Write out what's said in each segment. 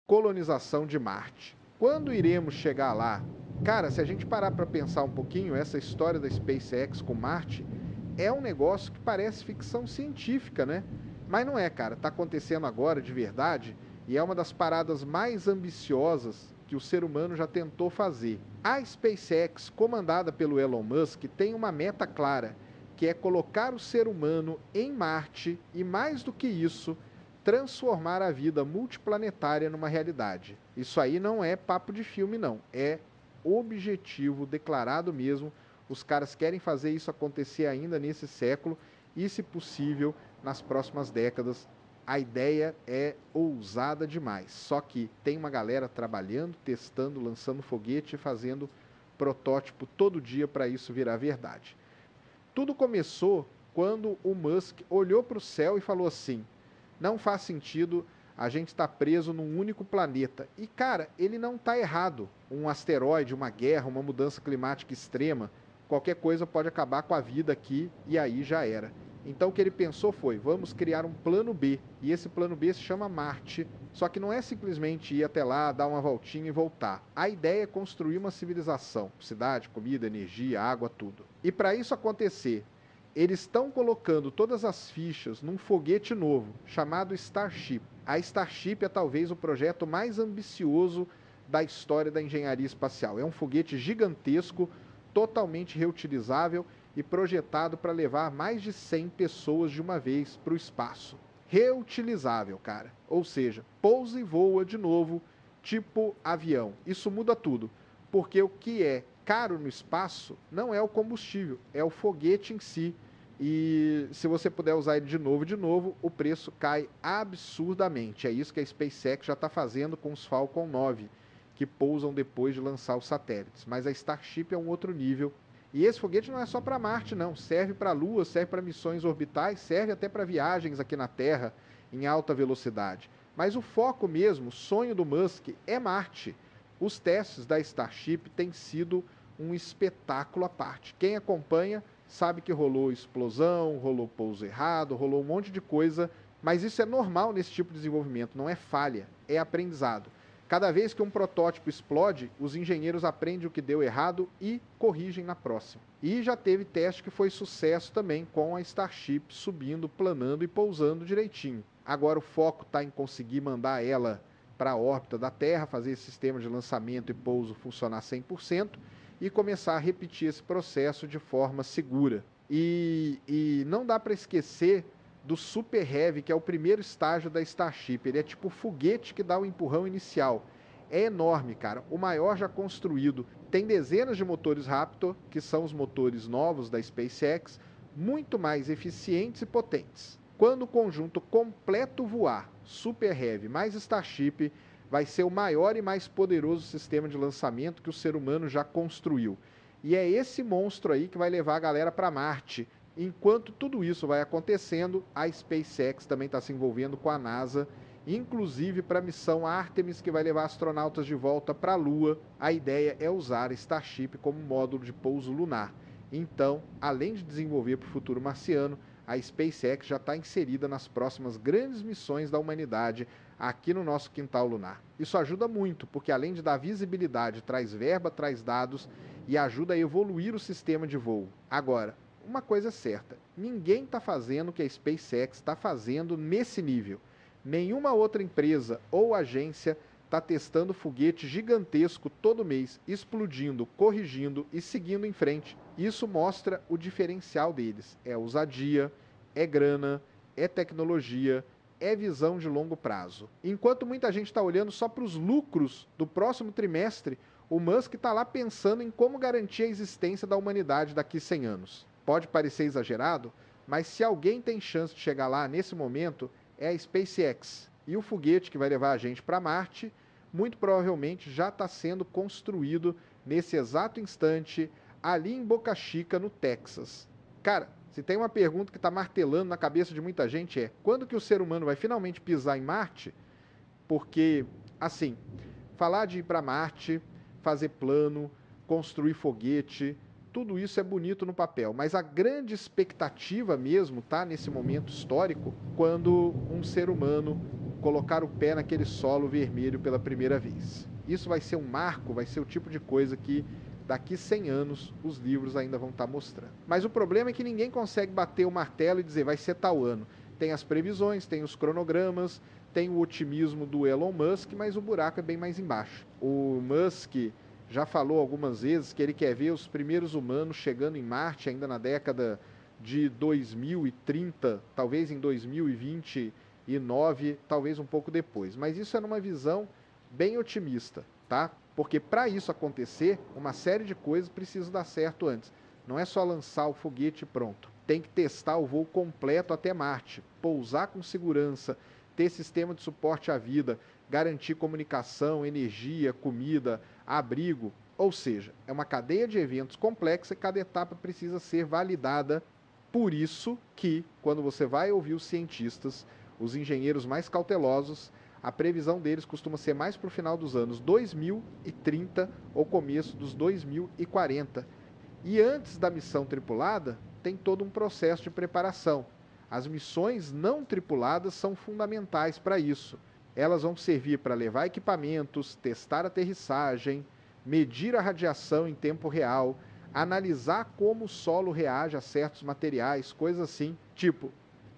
colonização de Marte. Quando iremos chegar lá? Cara, se a gente parar para pensar um pouquinho, essa história da SpaceX com Marte é um negócio que parece ficção científica, né? Mas não é, cara. Tá acontecendo agora de verdade e é uma das paradas mais ambiciosas que o ser humano já tentou fazer. A SpaceX, comandada pelo Elon Musk, tem uma meta clara, que é colocar o ser humano em Marte e, mais do que isso, transformar a vida multiplanetária numa realidade. Isso aí não é papo de filme, não. É objetivo declarado mesmo. Os caras querem fazer isso acontecer ainda nesse século e, se possível, nas próximas décadas. A ideia é ousada demais. Só que tem uma galera trabalhando, testando, lançando foguete e fazendo protótipo todo dia para isso virar verdade. Tudo começou quando o Musk olhou para o céu e falou assim: não faz sentido a gente estar preso num único planeta. E, cara, ele não está errado. Um asteroide, uma guerra, uma mudança climática extrema, qualquer coisa pode acabar com a vida aqui e aí já era. Então o que ele pensou foi: vamos criar um plano B. E esse plano B se chama Marte. Só que não é simplesmente ir até lá, dar uma voltinha e voltar. A ideia é construir uma civilização: cidade, comida, energia, água, tudo. E para isso acontecer, eles estão colocando todas as fichas num foguete novo, chamado Starship. A Starship é talvez o projeto mais ambicioso da história da engenharia espacial. É um foguete gigantesco, totalmente reutilizável e projetado para levar mais de 100 pessoas de uma vez para o espaço. Reutilizável, cara. Ou seja, pousa e voa de novo, tipo avião. Isso muda tudo, porque o que é caro no espaço não é o combustível, é o foguete em si. E se você puder usar ele de novo, o preço cai absurdamente. É isso que a SpaceX já está fazendo com os Falcon 9, que pousam depois de lançar os satélites. Mas a Starship é um outro nível. E esse foguete não é só para Marte, não. Serve para a Lua, serve para missões orbitais, serve até para viagens aqui na Terra em alta velocidade. Mas o foco mesmo, o sonho do Musk, é Marte. Os testes da Starship têm sido um espetáculo à parte. Quem acompanha sabe que rolou explosão, rolou pouso errado, rolou um monte de coisa, mas isso é normal nesse tipo de desenvolvimento, não é falha, é aprendizado. Cada vez que um protótipo explode, os engenheiros aprendem o que deu errado e corrigem na próxima. E já teve teste que foi sucesso também, com a Starship subindo, planando e pousando direitinho. Agora o foco está em conseguir mandar ela para a órbita da Terra, fazer esse sistema de lançamento e pouso funcionar 100% e começar a repetir esse processo de forma segura. E não dá para esquecer do Super Heavy, que é o primeiro estágio da Starship. Ele é tipo o foguete que dá o empurrão inicial. É enorme, cara. O maior já construído. Tem dezenas de motores Raptor, que são os motores novos da SpaceX, muito mais eficientes e potentes. Quando o conjunto completo voar, Super Heavy mais Starship, vai ser o maior e mais poderoso sistema de lançamento que o ser humano já construiu. E é esse monstro aí que vai levar a galera para Marte. Enquanto tudo isso vai acontecendo, a SpaceX também está se envolvendo com a NASA, inclusive para a missão Artemis, que vai levar astronautas de volta para a Lua. A ideia é usar a Starship como módulo de pouso lunar. Então, além de desenvolver para o futuro marciano, a SpaceX já está inserida nas próximas grandes missões da humanidade aqui no nosso quintal lunar. Isso ajuda muito, porque além de dar visibilidade, traz verba, traz dados e ajuda a evoluir o sistema de voo. Agora, uma coisa é certa, ninguém está fazendo o que a SpaceX está fazendo nesse nível. Nenhuma outra empresa ou agência está testando foguete gigantesco todo mês, explodindo, corrigindo e seguindo em frente. Isso mostra o diferencial deles. É ousadia, é grana, é tecnologia, é visão de longo prazo. Enquanto muita gente está olhando só para os lucros do próximo trimestre, o Musk está lá pensando em como garantir a existência da humanidade daqui 100 anos. Pode parecer exagerado, mas se alguém tem chance de chegar lá nesse momento, é a SpaceX. E o foguete que vai levar a gente para Marte, muito provavelmente já está sendo construído nesse exato instante, ali em Boca Chica, no Texas. Cara, se tem uma pergunta que está martelando na cabeça de muita gente é: quando que o ser humano vai finalmente pisar em Marte? Porque, assim, falar de ir para Marte, fazer plano, construir foguete, tudo isso é bonito no papel, mas a grande expectativa mesmo tá nesse momento histórico, quando um ser humano colocar o pé naquele solo vermelho pela primeira vez. Isso vai ser um marco, vai ser o tipo de coisa que daqui 100 anos os livros ainda vão estar mostrando. Mas o problema é que ninguém consegue bater o martelo e dizer vai ser tal ano. Tem as previsões, tem os cronogramas, tem o otimismo do Elon Musk, mas o buraco é bem mais embaixo. O Musk já falou algumas vezes que ele quer ver os primeiros humanos chegando em Marte ainda na década de 2030, talvez em 2029, talvez um pouco depois. Mas isso é numa visão bem otimista, tá? Porque para isso acontecer, uma série de coisas precisa dar certo antes. Não é só lançar o foguete e pronto. Tem que testar o voo completo até Marte, pousar com segurança, ter sistema de suporte à vida, garantir comunicação, energia, comida, abrigo. Ou seja, é uma cadeia de eventos complexa e cada etapa precisa ser validada. Por isso que, quando você vai ouvir os cientistas, os engenheiros mais cautelosos, a previsão deles costuma ser mais para o final dos anos 2030 ou começo dos 2040. E antes da missão tripulada, tem todo um processo de preparação. As missões não tripuladas são fundamentais para isso. Elas vão servir para levar equipamentos, testar a aterrissagem, medir a radiação em tempo real, analisar como o solo reage a certos materiais, coisas assim. Tipo,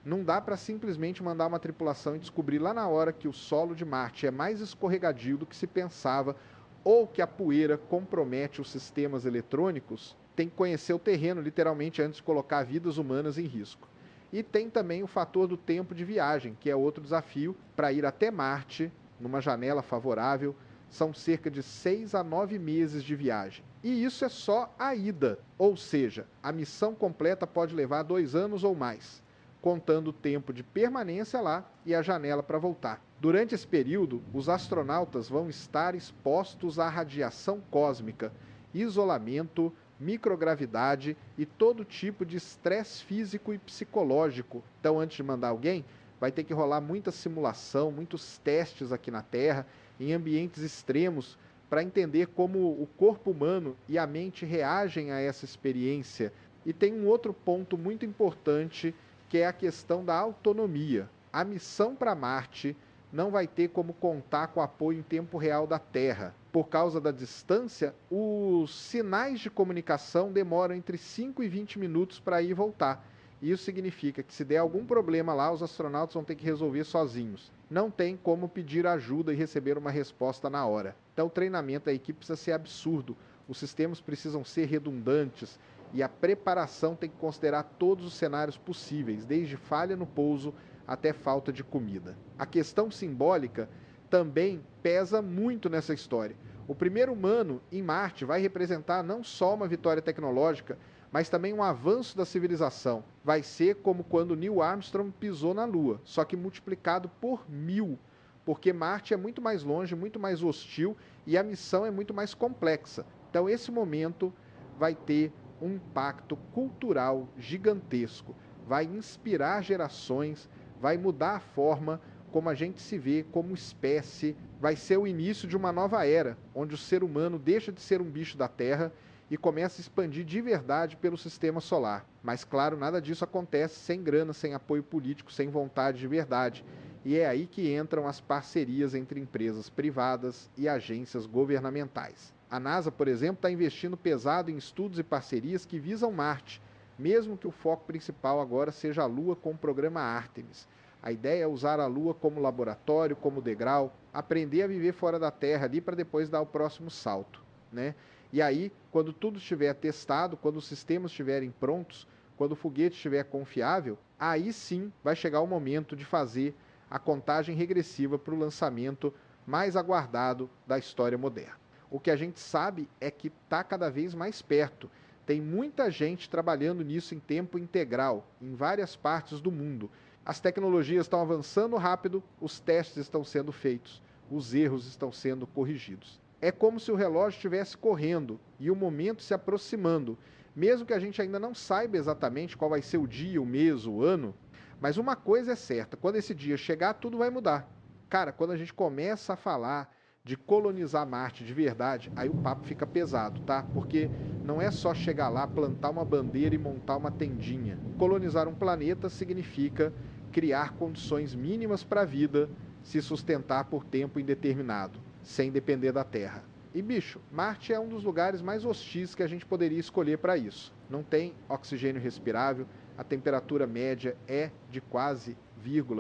não dá para simplesmente mandar uma tripulação e descobrir lá na hora que o solo de Marte é mais escorregadio do que se pensava ou que a poeira compromete os sistemas eletrônicos. Tem que conhecer o terreno, literalmente, antes de colocar vidas humanas em risco. E tem também o fator do tempo de viagem, que é outro desafio. Para ir até Marte, numa janela favorável, são cerca de 6 a 9 meses de viagem. E isso é só a ida, ou seja, a missão completa pode levar 2 anos ou mais, contando o tempo de permanência lá e a janela para voltar. Durante esse período, os astronautas vão estar expostos à radiação cósmica, isolamento, microgravidade e todo tipo de estresse físico e psicológico. Então, antes de mandar alguém, vai ter que rolar muita simulação, muitos testes aqui na Terra, em ambientes extremos, para entender como o corpo humano e a mente reagem a essa experiência. E tem um outro ponto muito importante, que é a questão da autonomia. A missão para Marte não vai ter como contar com o apoio em tempo real da Terra. Por causa da distância, os sinais de comunicação demoram entre 5 e 20 minutos para ir e voltar. Isso significa que se der algum problema lá, os astronautas vão ter que resolver sozinhos. Não tem como pedir ajuda e receber uma resposta na hora. Então o treinamento da equipe precisa ser absurdo. Os sistemas precisam ser redundantes e a preparação tem que considerar todos os cenários possíveis, desde falha no pouso até falta de comida. A questão simbólica também pesa muito nessa história. O primeiro humano em Marte vai representar não só uma vitória tecnológica, mas também um avanço da civilização. Vai ser como quando Neil Armstrong pisou na Lua, só que multiplicado por 1000, porque Marte é muito mais longe, muito mais hostil e a missão é muito mais complexa. Então esse momento vai ter um impacto cultural gigantesco, vai inspirar gerações, vai mudar a forma como a gente se vê como espécie, vai ser o início de uma nova era, onde o ser humano deixa de ser um bicho da Terra e começa a expandir de verdade pelo sistema solar. Mas claro, nada disso acontece sem grana, sem apoio político, sem vontade de verdade. E é aí que entram as parcerias entre empresas privadas e agências governamentais. A NASA, por exemplo, está investindo pesado em estudos e parcerias que visam Marte, mesmo que o foco principal agora seja a Lua com o programa Artemis. A ideia é usar a Lua como laboratório, como degrau, aprender a viver fora da Terra ali para depois dar o próximo salto, né? E aí, quando tudo estiver testado, quando os sistemas estiverem prontos, quando o foguete estiver confiável, aí sim vai chegar o momento de fazer a contagem regressiva para o lançamento mais aguardado da história moderna. O que a gente sabe é que está cada vez mais perto. Tem muita gente trabalhando nisso em tempo integral, em várias partes do mundo. As tecnologias estão avançando rápido, os testes estão sendo feitos, os erros estão sendo corrigidos. É como se o relógio estivesse correndo e o momento se aproximando, mesmo que a gente ainda não saiba exatamente qual vai ser o dia, o mês, o ano. Mas uma coisa é certa, quando esse dia chegar, tudo vai mudar. Cara, quando a gente começa a falar de colonizar Marte de verdade, aí o papo fica pesado, tá? Porque não é só chegar lá, plantar uma bandeira e montar uma tendinha. Colonizar um planeta significa criar condições mínimas para a vida, se sustentar por tempo indeterminado, sem depender da Terra. E bicho, Marte é um dos lugares mais hostis que a gente poderia escolher para isso. Não tem oxigênio respirável, a temperatura média é de quase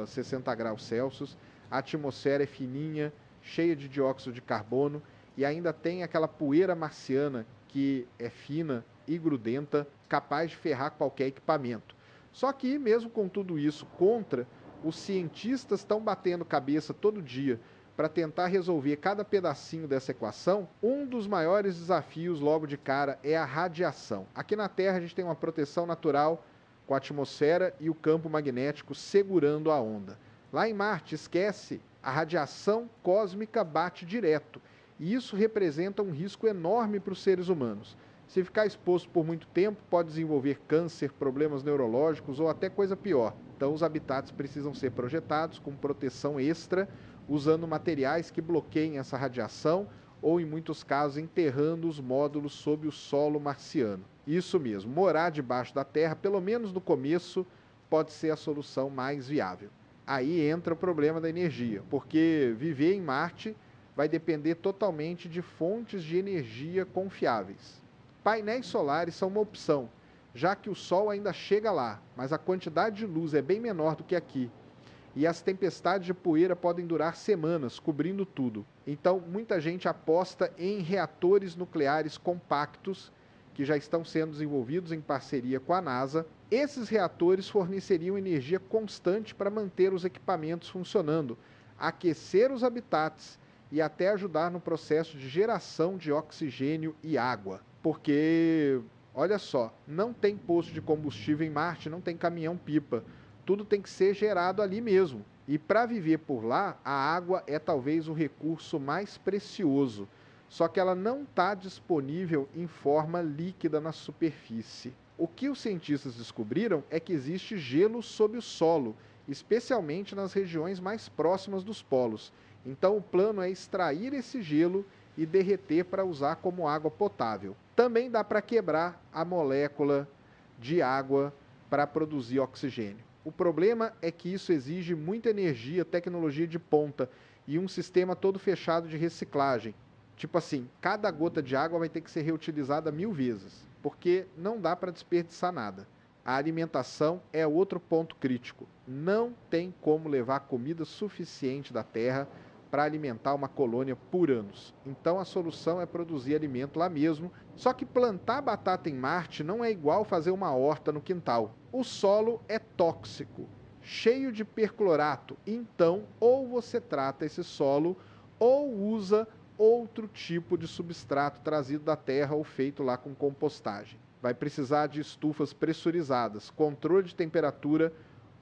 60 graus Celsius, a atmosfera é fininha, cheia de dióxido de carbono e ainda tem aquela poeira marciana que é fina e grudenta, capaz de ferrar qualquer equipamento. Só que, mesmo com tudo isso contra, os cientistas estão batendo cabeça todo dia para tentar resolver cada pedacinho dessa equação. Um dos maiores desafios logo de cara é a radiação. Aqui na Terra a gente tem uma proteção natural com a atmosfera e o campo magnético segurando a onda. Lá em Marte, esquece, a radiação cósmica bate direto. E isso representa um risco enorme para os seres humanos. Se ficar exposto por muito tempo, pode desenvolver câncer, problemas neurológicos ou até coisa pior. Então, os habitats precisam ser projetados com proteção extra, usando materiais que bloqueiem essa radiação ou, em muitos casos, enterrando os módulos sob o solo marciano. Isso mesmo, morar debaixo da Terra, pelo menos no começo, pode ser a solução mais viável. Aí entra o problema da energia, porque viver em Marte vai depender totalmente de fontes de energia confiáveis. Painéis solares são uma opção, já que o Sol ainda chega lá, mas a quantidade de luz é bem menor do que aqui. E as tempestades de poeira podem durar semanas, cobrindo tudo. Então, muita gente aposta em reatores nucleares compactos, que já estão sendo desenvolvidos em parceria com a NASA. Esses reatores forneceriam energia constante para manter os equipamentos funcionando, aquecer os habitats e até ajudar no processo de geração de oxigênio e água. Porque, olha só, não tem posto de combustível em Marte, não tem caminhão-pipa. Tudo tem que ser gerado ali mesmo. E para viver por lá, a água é talvez o recurso mais precioso. Só que ela não está disponível em forma líquida na superfície. O que os cientistas descobriram é que existe gelo sob o solo, especialmente nas regiões mais próximas dos polos. Então o plano é extrair esse gelo e derreter para usar como água potável. Também dá para quebrar a molécula de água para produzir oxigênio. O problema é que isso exige muita energia, tecnologia de ponta e um sistema todo fechado de reciclagem. Tipo assim, cada gota de água vai ter que ser reutilizada 1000 vezes, porque não dá para desperdiçar nada. A alimentação é outro ponto crítico. Não tem como levar comida suficiente da Terra para alimentar uma colônia por anos. Então a solução é produzir alimento lá mesmo. Só que plantar batata em Marte não é igual fazer uma horta no quintal. O solo é tóxico, cheio de perclorato. Então, ou você trata esse solo ou usa outro tipo de substrato trazido da terra ou feito lá com compostagem. Vai precisar de estufas pressurizadas, controle de temperatura,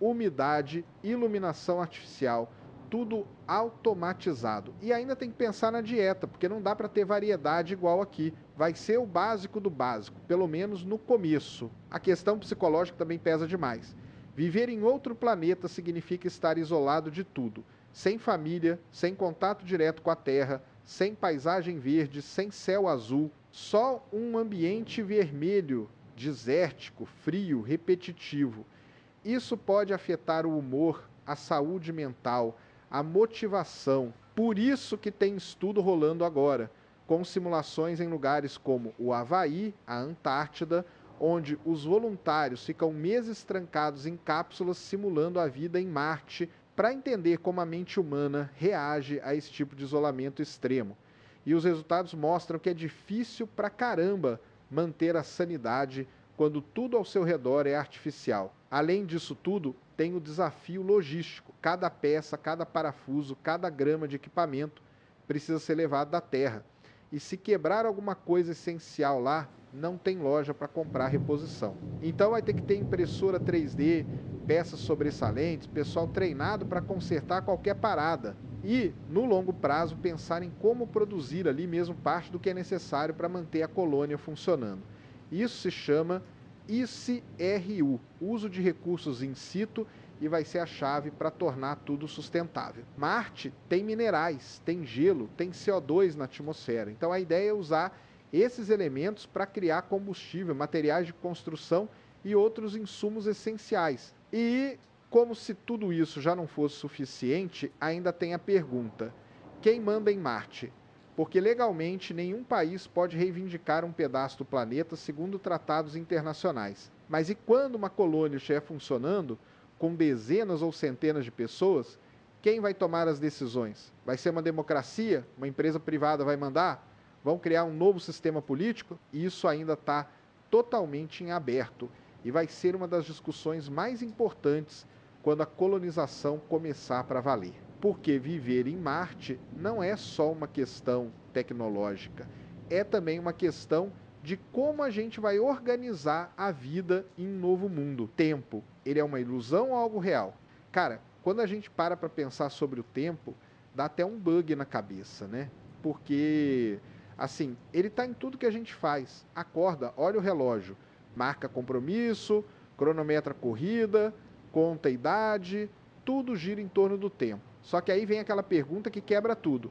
umidade, iluminação artificial, tudo automatizado. E ainda tem que pensar na dieta, porque não dá para ter variedade igual aqui. Vai ser o básico do básico, pelo menos no começo. A questão psicológica também pesa demais. Viver em outro planeta significa estar isolado de tudo, sem família, sem contato direto com a Terra, sem paisagem verde, sem céu azul, só um ambiente vermelho, desértico, frio, repetitivo. Isso pode afetar o humor, a saúde mental, a motivação. Por isso que tem estudo rolando agora, com simulações em lugares como o Havaí, a Antártida, onde os voluntários ficam meses trancados em cápsulas simulando a vida em Marte, para entender como a mente humana reage a esse tipo de isolamento extremo. E os resultados mostram que é difícil pra caramba manter a sanidade quando tudo ao seu redor é artificial. Além disso tudo, tem o desafio logístico. Cada peça, cada parafuso, cada grama de equipamento precisa ser levado da Terra. E se quebrar alguma coisa essencial lá, não tem loja para comprar reposição. Então vai ter que ter impressora 3D, peças sobressalentes, pessoal treinado para consertar qualquer parada. E, no longo prazo, pensar em como produzir ali mesmo parte do que é necessário para manter a colônia funcionando. Isso se chama ICRU, uso de recursos in situ, e vai ser a chave para tornar tudo sustentável. Marte tem minerais, tem gelo, tem CO2 na atmosfera. Então a ideia é usar esses elementos para criar combustível, materiais de construção e outros insumos essenciais. E Como se tudo isso já não fosse suficiente, ainda tem a pergunta: quem manda em Marte? Porque legalmente nenhum país pode reivindicar um pedaço do planeta segundo tratados internacionais. Mas e quando uma colônia estiver funcionando, com dezenas ou centenas de pessoas, quem vai tomar as decisões? Vai ser uma democracia? Uma empresa privada vai mandar? Vão criar um novo sistema político? Isso ainda está totalmente em aberto e vai ser uma das discussões mais importantes quando a colonização começar para valer. Porque viver em Marte não é só uma questão tecnológica, é também uma questão de como a gente vai organizar a vida em um novo mundo. Tempo, ele é uma ilusão ou algo real? Cara, quando a gente para pensar sobre o tempo, dá até um bug na cabeça, né? Porque, assim, ele está em tudo que a gente faz. Acorda, olha o relógio, marca compromisso, cronometra corrida, conta a idade, tudo gira em torno do tempo. Só que aí vem aquela pergunta que quebra tudo.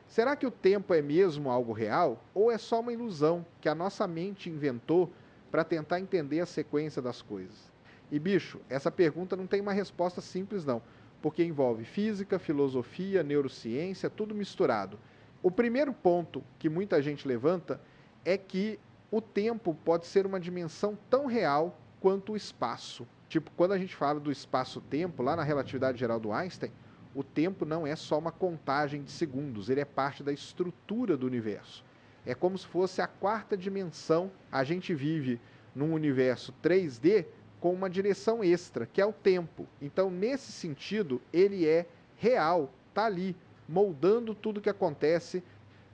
Será que o tempo é mesmo algo real ou é só uma ilusão que a nossa mente inventou para tentar entender a sequência das coisas? E bicho, essa pergunta não tem uma resposta simples não, porque envolve física, filosofia, neurociência, tudo misturado. O primeiro ponto que muita gente levanta é que o tempo pode ser uma dimensão tão real quanto o espaço. Tipo, quando a gente fala do espaço-tempo, lá na relatividade geral do Einstein, o tempo não é só uma contagem de segundos, ele é parte da estrutura do universo. É como se fosse a quarta dimensão. A gente vive num universo 3D com uma direção extra, que é o tempo. Então, nesse sentido, ele é real, está ali, moldando tudo que acontece.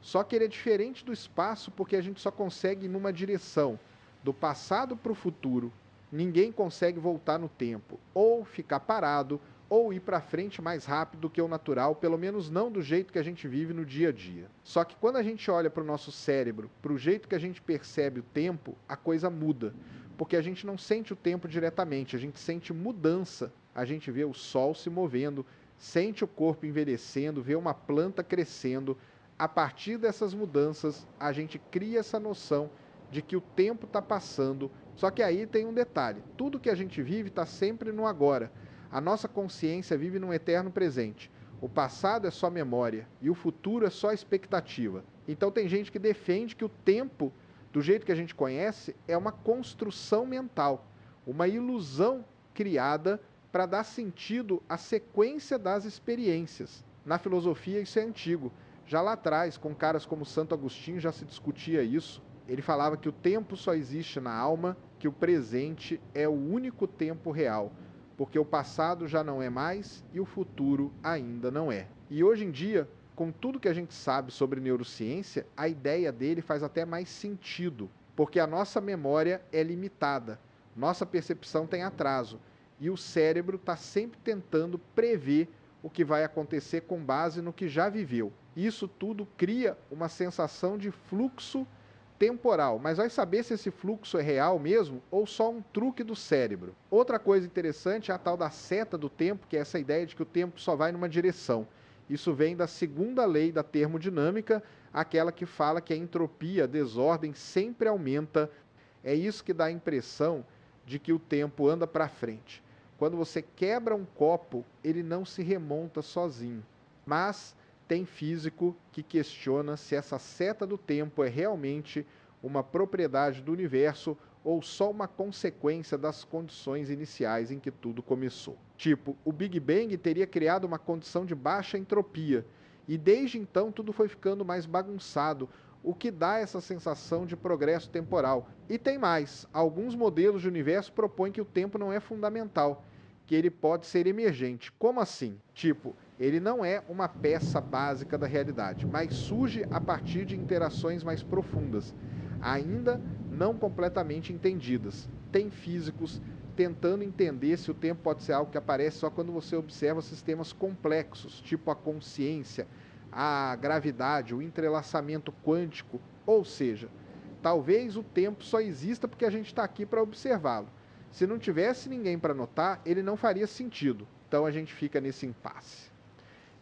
Só que ele é diferente do espaço porque a gente só consegue ir numa direção, do passado para o futuro. Ninguém consegue voltar no tempo, ou ficar parado, ou ir para frente mais rápido do que o natural, pelo menos não do jeito que a gente vive no dia a dia. Só que quando a gente olha para o nosso cérebro, para o jeito que a gente percebe o tempo, a coisa muda. Porque a gente não sente o tempo diretamente, a gente sente mudança. A gente vê o sol se movendo, sente o corpo envelhecendo, vê uma planta crescendo. A partir dessas mudanças, a gente cria essa noção de que o tempo está passando. Só que aí tem um detalhe: tudo que a gente vive está sempre no agora. A nossa consciência vive num eterno presente. O passado é só memória e o futuro é só expectativa. Então tem gente que defende que o tempo, do jeito que a gente conhece, é uma construção mental, uma ilusão criada para dar sentido à sequência das experiências. Na filosofia isso é antigo. Já lá atrás, com caras como Santo Agostinho, já se discutia isso. Ele falava que o tempo só existe na alma, que o presente é o único tempo real, porque o passado já não é mais e o futuro ainda não é. E hoje em dia, com tudo que a gente sabe sobre neurociência, a ideia dele faz até mais sentido, porque a nossa memória é limitada, nossa percepção tem atraso, e o cérebro está sempre tentando prever o que vai acontecer com base no que já viveu. Isso tudo cria uma sensação de fluxo temporal, mas vai saber se esse fluxo é real mesmo ou só um truque do cérebro. Outra coisa interessante é a tal da seta do tempo, que é essa ideia de que o tempo só vai numa direção. Isso vem da segunda lei da termodinâmica, aquela que fala que a entropia, a desordem, sempre aumenta. É isso que dá a impressão de que o tempo anda para frente. Quando você quebra um copo, ele não se remonta sozinho. Mas tem físico que questiona se essa seta do tempo é realmente uma propriedade do universo ou só uma consequência das condições iniciais em que tudo começou. Tipo, o Big Bang teria criado uma condição de baixa entropia, e desde então tudo foi ficando mais bagunçado, o que dá essa sensação de progresso temporal. E tem mais, alguns modelos de universo propõem que o tempo não é fundamental, que ele pode ser emergente. Como assim? Tipo, ele não é uma peça básica da realidade, mas surge a partir de interações mais profundas, ainda não completamente entendidas. Tem físicos tentando entender se o tempo pode ser algo que aparece só quando você observa sistemas complexos, tipo a consciência, a gravidade, o entrelaçamento quântico. Ou seja, talvez o tempo só exista porque a gente está aqui para observá-lo. Se não tivesse ninguém para notar, ele não faria sentido. Então a gente fica nesse impasse.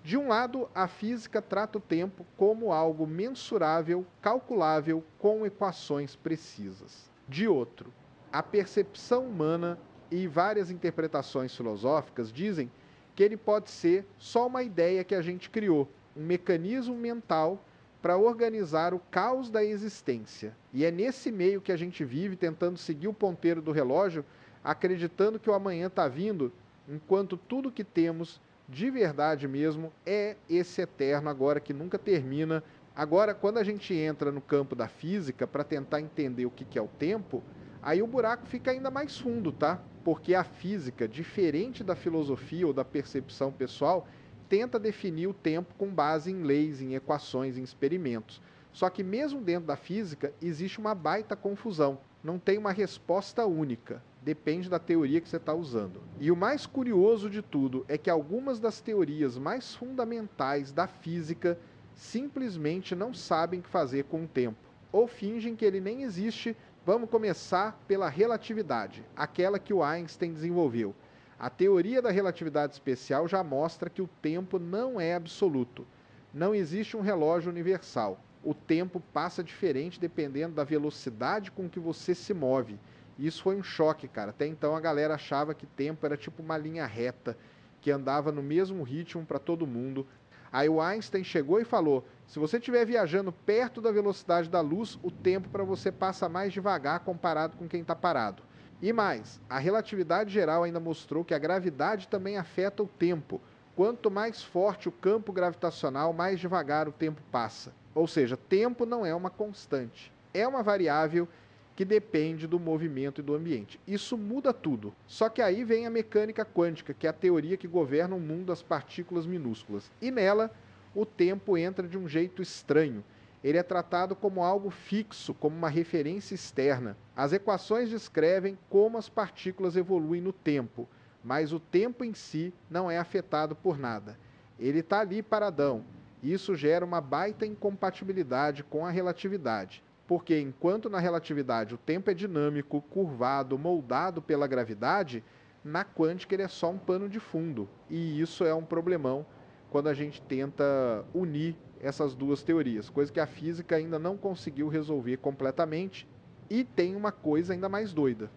De um lado, a física trata o tempo como algo mensurável, calculável, com equações precisas. De outro, a percepção humana e várias interpretações filosóficas dizem que ele pode ser só uma ideia que a gente criou, um mecanismo mental para organizar o caos da existência. E é nesse meio que a gente vive, tentando seguir o ponteiro do relógio, acreditando que o amanhã está vindo, enquanto tudo que temos de verdade mesmo é esse eterno agora que nunca termina. Agora, quando a gente entra no campo da física para tentar entender o que é o tempo, aí o buraco fica ainda mais fundo, tá? Porque a física, diferente da filosofia ou da percepção pessoal, tenta definir o tempo com base em leis, em equações, em experimentos. Só que mesmo dentro da física existe uma baita confusão. Não tem uma resposta única. Depende da teoria que você está usando. E o mais curioso de tudo é que algumas das teorias mais fundamentais da física simplesmente não sabem o que fazer com o tempo. Ou fingem que ele nem existe. Vamos começar pela relatividade, aquela que o Einstein desenvolveu. A teoria da relatividade especial já mostra que o tempo não é absoluto. Não existe um relógio universal. O tempo passa diferente dependendo da velocidade com que você se move. Isso foi um choque, cara. Até então a galera achava que tempo era tipo uma linha reta, que andava no mesmo ritmo para todo mundo. Aí o Einstein chegou e falou: se você estiver viajando perto da velocidade da luz, o tempo para você passa mais devagar comparado com quem está parado. E mais, a relatividade geral ainda mostrou que a gravidade também afeta o tempo. Quanto mais forte o campo gravitacional, mais devagar o tempo passa. Ou seja, tempo não é uma constante. É uma variável que depende do movimento e do ambiente. Isso muda tudo. Só que aí vem a mecânica quântica, que é a teoria que governa o mundo das partículas minúsculas. E nela, o tempo entra de um jeito estranho. Ele é tratado como algo fixo, como uma referência externa. As equações descrevem como as partículas evoluem no tempo, mas o tempo em si não é afetado por nada. Ele está ali paradão. Isso gera uma baita incompatibilidade com a relatividade, porque enquanto na relatividade o tempo é dinâmico, curvado, moldado pela gravidade, na quântica ele é só um pano de fundo. E isso é um problemão quando a gente tenta unir essas duas teorias, coisa que a física ainda não conseguiu resolver completamente. E tem uma coisa ainda mais doida.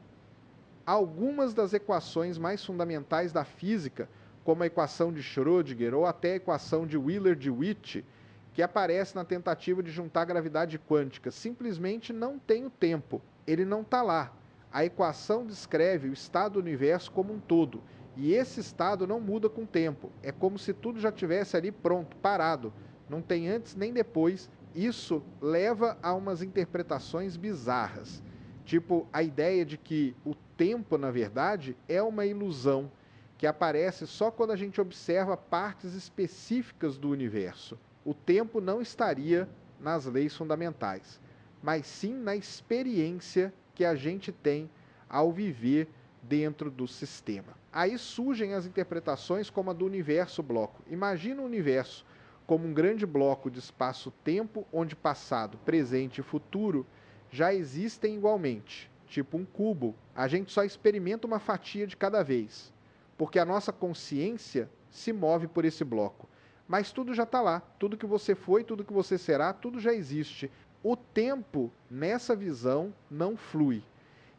Algumas das equações mais fundamentais da física, como a equação de Schrödinger ou até a equação de Wheeler-DeWitt, que aparece na tentativa de juntar gravidade quântica, simplesmente não tem o tempo. Ele não está lá. A equação descreve o estado do universo como um todo. E esse estado não muda com o tempo. É como se tudo já tivesse ali pronto, parado. Não tem antes nem depois. Isso leva a umas interpretações bizarras. Tipo, a ideia de que o tempo, na verdade, é uma ilusão que aparece só quando a gente observa partes específicas do universo. O tempo não estaria nas leis fundamentais, mas sim na experiência que a gente tem ao viver dentro do sistema. Aí surgem as interpretações como a do universo-bloco. Imagina o universo como um grande bloco de espaço-tempo onde passado, presente e futuro já existem igualmente, tipo um cubo. A gente só experimenta uma fatia de cada vez, porque a nossa consciência se move por esse bloco. Mas tudo já está lá, tudo que você foi, tudo que você será, tudo já existe. O tempo, nessa visão, não flui.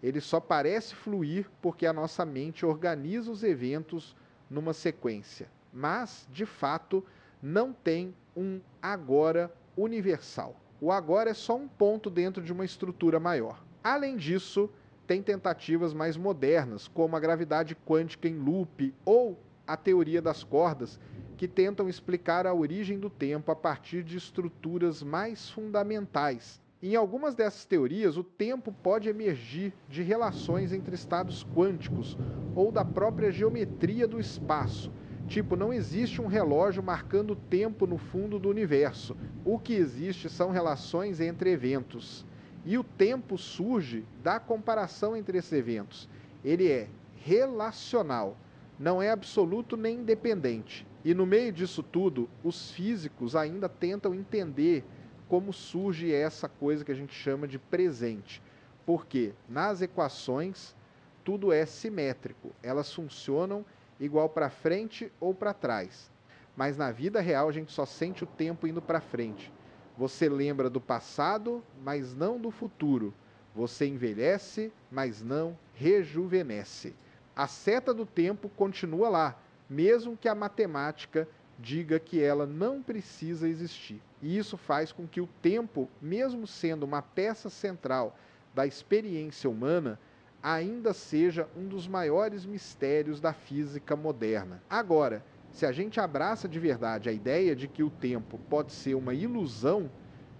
Ele só parece fluir porque a nossa mente organiza os eventos numa sequência. Mas, de fato, não tem um agora universal. O agora é só um ponto dentro de uma estrutura maior. Além disso, tem tentativas mais modernas, como a gravidade quântica em loop ou a teoria das cordas, que tentam explicar a origem do tempo a partir de estruturas mais fundamentais. Em algumas dessas teorias, o tempo pode emergir de relações entre estados quânticos ou da própria geometria do espaço. Tipo, não existe um relógio marcando o tempo no fundo do universo. O que existe são relações entre eventos. E o tempo surge da comparação entre esses eventos. Ele é relacional, não é absoluto nem independente. E no meio disso tudo, os físicos ainda tentam entender como surge essa coisa que a gente chama de presente. Porque nas equações tudo é simétrico, elas funcionam igual para frente ou para trás. Mas na vida real a gente só sente o tempo indo para frente. Você lembra do passado, mas não do futuro. Você envelhece, mas não rejuvenesce. A seta do tempo continua lá, mesmo que a matemática diga que ela não precisa existir. E isso faz com que o tempo, mesmo sendo uma peça central da experiência humana, ainda seja um dos maiores mistérios da física moderna. Agora, se a gente abraça de verdade a ideia de que o tempo pode ser uma ilusão,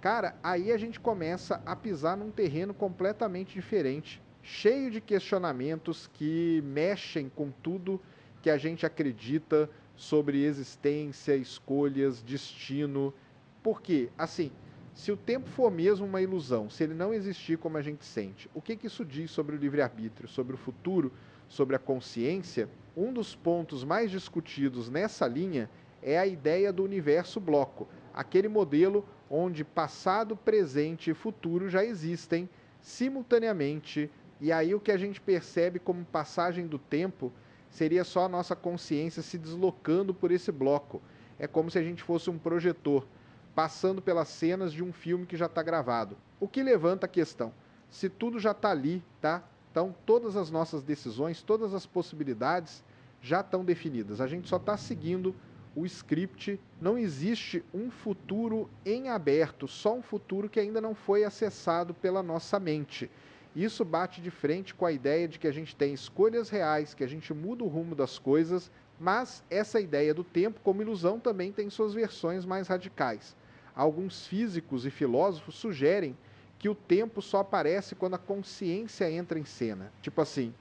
cara, aí a gente começa a pisar num terreno completamente diferente, cheio de questionamentos que mexem com tudo que a gente acredita sobre existência, escolhas, destino. Porque, assim, se o tempo for mesmo uma ilusão, se ele não existir como a gente sente, o que isso diz sobre o livre-arbítrio, sobre o futuro, sobre a consciência? Um dos pontos mais discutidos nessa linha é a ideia do universo bloco, aquele modelo onde passado, presente e futuro já existem simultaneamente, e aí o que a gente percebe como passagem do tempo seria só a nossa consciência se deslocando por esse bloco. É como se a gente fosse um projetor, passando pelas cenas de um filme que já está gravado. O que levanta a questão, se tudo já está ali, tá? Então todas as nossas decisões, todas as possibilidades já estão definidas. A gente só está seguindo o script, não existe um futuro em aberto, só um futuro que ainda não foi acessado pela nossa mente. Isso bate de frente com a ideia de que a gente tem escolhas reais, que a gente muda o rumo das coisas, mas essa ideia do tempo como ilusão também tem suas versões mais radicais. Alguns físicos e filósofos sugerem que o tempo só aparece quando a consciência entra em cena. Tipo assim,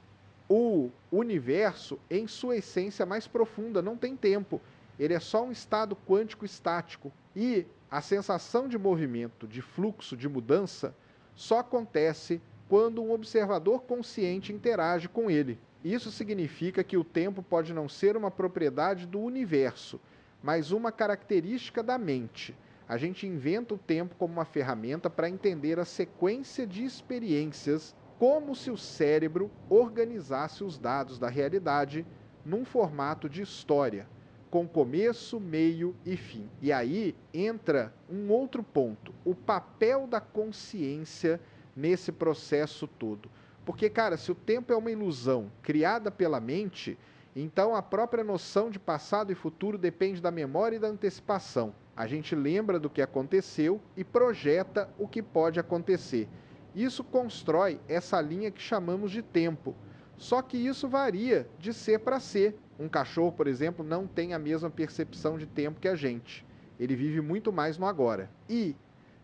o universo, em sua essência mais profunda, não tem tempo. Ele é só um estado quântico estático. E a sensação de movimento, de fluxo, de mudança, só acontece quando um observador consciente interage com ele. Isso significa que o tempo pode não ser uma propriedade do universo, mas uma característica da mente. A gente inventa o tempo como uma ferramenta para entender a sequência de experiências, como se o cérebro organizasse os dados da realidade num formato de história, com começo, meio e fim. E aí entra um outro ponto, o papel da consciência nesse processo todo. Porque, cara, se o tempo é uma ilusão criada pela mente, então a própria noção de passado e futuro depende da memória e da antecipação. A gente lembra do que aconteceu e projeta o que pode acontecer. Isso constrói essa linha que chamamos de tempo. Só que isso varia de ser para ser. Um cachorro, por exemplo, não tem a mesma percepção de tempo que a gente. Ele vive muito mais no agora. E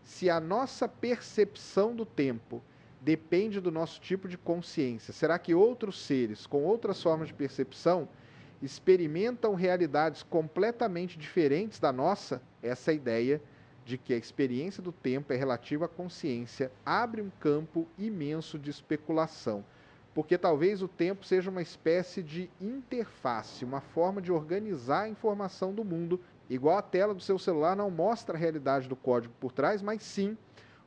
se a nossa percepção do tempo depende do nosso tipo de consciência, será que outros seres com outras formas de percepção experimentam realidades completamente diferentes da nossa? Essa ideia de que a experiência do tempo é relativa à consciência abre um campo imenso de especulação, porque talvez o tempo seja uma espécie de interface, uma forma de organizar a informação do mundo, igual a tela do seu celular não mostra a realidade do código por trás, mas sim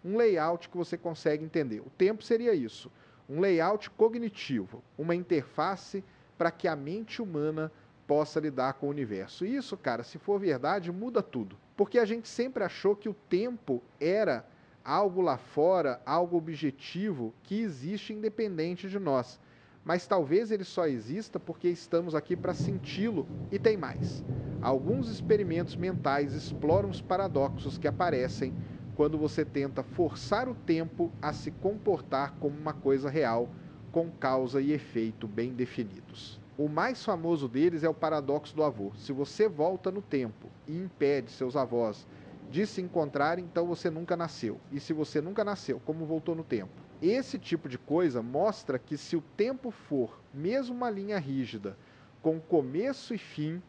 um layout que você consegue entender. O tempo seria isso, um layout cognitivo, uma interface para que a mente humana possa lidar com o universo. E isso, cara, se for verdade, muda tudo. Porque a gente sempre achou que o tempo era algo lá fora, algo objetivo, que existe independente de nós. Mas talvez ele só exista porque estamos aqui para senti-lo. E tem mais. Alguns experimentos mentais exploram os paradoxos que aparecem quando você tenta forçar o tempo a se comportar como uma coisa real, com causa e efeito bem definidos. O mais famoso deles é o paradoxo do avô. Se você volta no tempo e impede seus avós de se encontrarem, então você nunca nasceu. E se você nunca nasceu, como voltou no tempo? Esse tipo de coisa mostra que se o tempo for mesmo uma linha rígida, com começo e fim,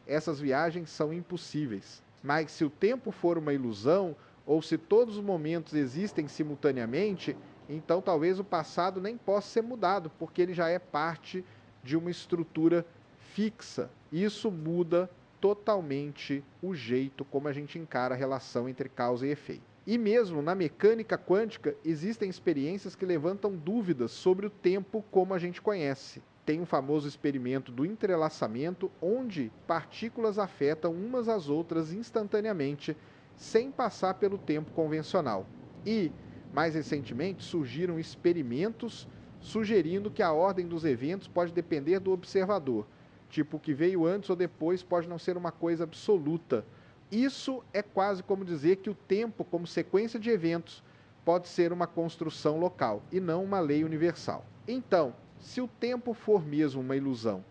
essas viagens são impossíveis. Mas se o tempo for uma ilusão, ou se todos os momentos existem simultaneamente, então talvez o passado nem possa ser mudado, porque ele já é parte de uma estrutura fixa. Isso muda totalmente o jeito como a gente encara a relação entre causa e efeito. E mesmo na mecânica quântica, existem experiências que levantam dúvidas sobre o tempo como a gente conhece. Tem um famoso experimento do entrelaçamento, onde partículas afetam umas às outras instantaneamente, sem passar pelo tempo convencional. E, mais recentemente, surgiram experimentos sugerindo que a ordem dos eventos pode depender do observador. Tipo, o que veio antes ou depois pode não ser uma coisa absoluta. Isso é quase como dizer que o tempo, como sequência de eventos, pode ser uma construção local e não uma lei universal. Então, se o tempo for mesmo uma ilusão,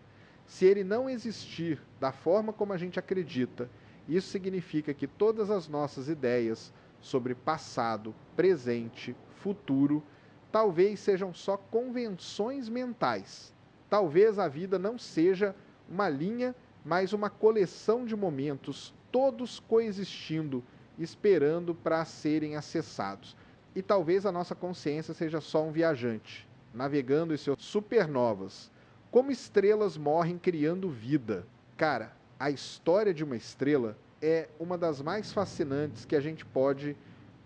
se ele não existir da forma como a gente acredita, isso significa que todas as nossas ideias sobre passado, presente, futuro, talvez sejam só convenções mentais. Talvez a vida não seja uma linha, mas uma coleção de momentos, todos coexistindo, esperando para serem acessados. E talvez a nossa consciência seja só um viajante, navegando em seus supernovas. Como estrelas morrem criando vida. Cara, a história de uma estrela é uma das mais fascinantes que a gente pode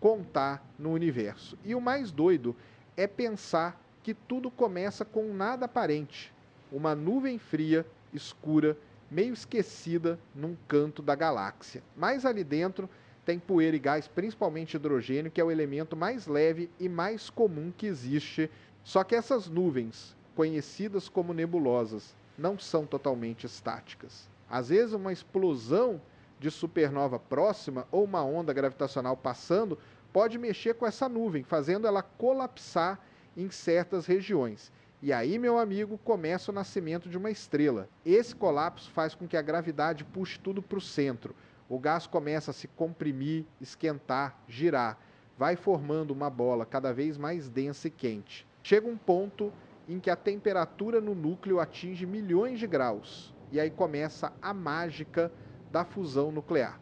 contar no universo. E o mais doido é pensar que tudo começa com nada aparente. Uma nuvem fria, escura, meio esquecida num canto da galáxia. Mas ali dentro tem poeira e gás, principalmente hidrogênio, que é o elemento mais leve e mais comum que existe. Só que essas nuvens, conhecidas como nebulosas, não são totalmente estáticas. Às vezes uma explosão de supernova próxima ou uma onda gravitacional passando pode mexer com essa nuvem, fazendo ela colapsar em certas regiões. E aí, meu amigo, começa o nascimento de uma estrela. Esse colapso faz com que a gravidade puxe tudo para o centro. O gás começa a se comprimir, esquentar, girar. Vai formando uma bola cada vez mais densa e quente. Chega um ponto em que a temperatura no núcleo atinge milhões de graus. E aí começa a mágica da fusão nuclear.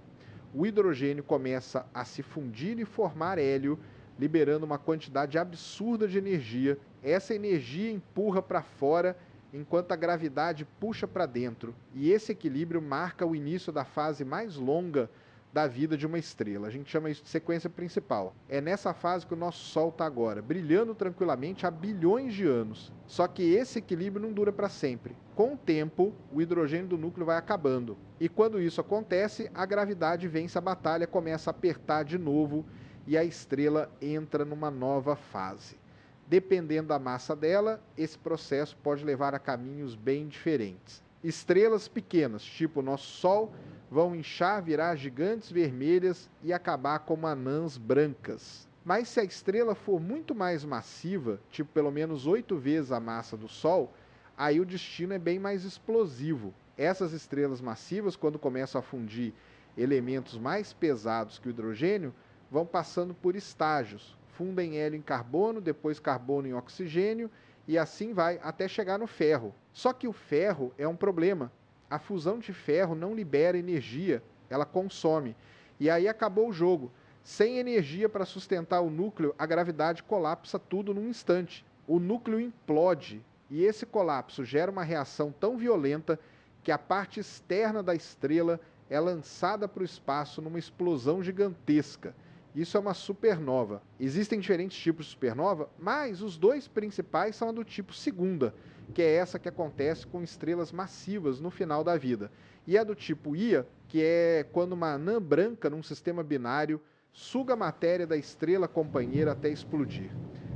O hidrogênio começa a se fundir e formar hélio, liberando uma quantidade absurda de energia. Essa energia empurra para fora, enquanto a gravidade puxa para dentro. E esse equilíbrio marca o início da fase mais longa da vida de uma estrela. A gente chama isso de sequência principal. É nessa fase que o nosso Sol está agora, brilhando tranquilamente há bilhões de anos. Só que esse equilíbrio não dura para sempre. Com o tempo, o hidrogênio do núcleo vai acabando. E quando isso acontece, a gravidade vence a batalha, começa a apertar de novo e a estrela entra numa nova fase. Dependendo da massa dela, esse processo pode levar a caminhos bem diferentes. Estrelas pequenas, tipo o nosso Sol, vão inchar, virar gigantes vermelhas e acabar como anãs brancas. Mas se a estrela for muito mais massiva, tipo pelo menos 8 vezes a massa do Sol, aí o destino é bem mais explosivo. Essas estrelas massivas, quando começam a fundir elementos mais pesados que o hidrogênio, vão passando por estágios. Fundem hélio em carbono, depois carbono em oxigênio, e assim vai até chegar no ferro. Só que o ferro é um problema. A fusão de ferro não libera energia, ela consome. E aí acabou o jogo. Sem energia para sustentar o núcleo, a gravidade colapsa tudo num instante. O núcleo implode, e esse colapso gera uma reação tão violenta que a parte externa da estrela é lançada para o espaço numa explosão gigantesca. Isso é uma supernova. Existem diferentes tipos de supernova, mas os dois principais são a do tipo segunda, que é essa que acontece com estrelas massivas no final da vida. E a do tipo Ia, que é quando uma anã branca num sistema binário suga a matéria da estrela companheira até explodir.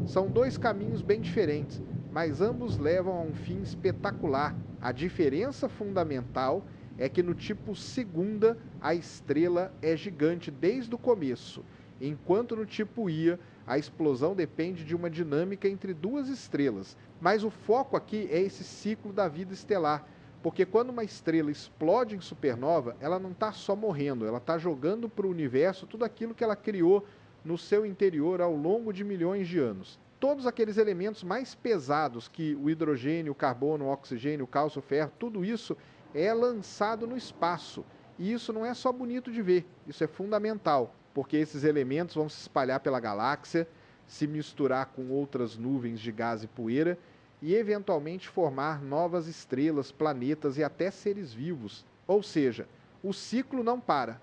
São dois caminhos bem diferentes, mas ambos levam a um fim espetacular. A diferença fundamental é que no tipo segunda a estrela é gigante desde o começo, enquanto no tipo Ia a explosão depende de uma dinâmica entre duas estrelas. Mas o foco aqui é esse ciclo da vida estelar, porque quando uma estrela explode em supernova, ela não está só morrendo, ela está jogando para o universo tudo aquilo que ela criou no seu interior ao longo de milhões de anos. Todos aqueles elementos mais pesados que o hidrogênio, o carbono, o oxigênio, o cálcio, o ferro, tudo isso é lançado no espaço. E isso não é só bonito de ver, isso é fundamental, porque esses elementos vão se espalhar pela galáxia, se misturar com outras nuvens de gás e poeira e eventualmente formar novas estrelas, planetas e até seres vivos. Ou seja, o ciclo não para.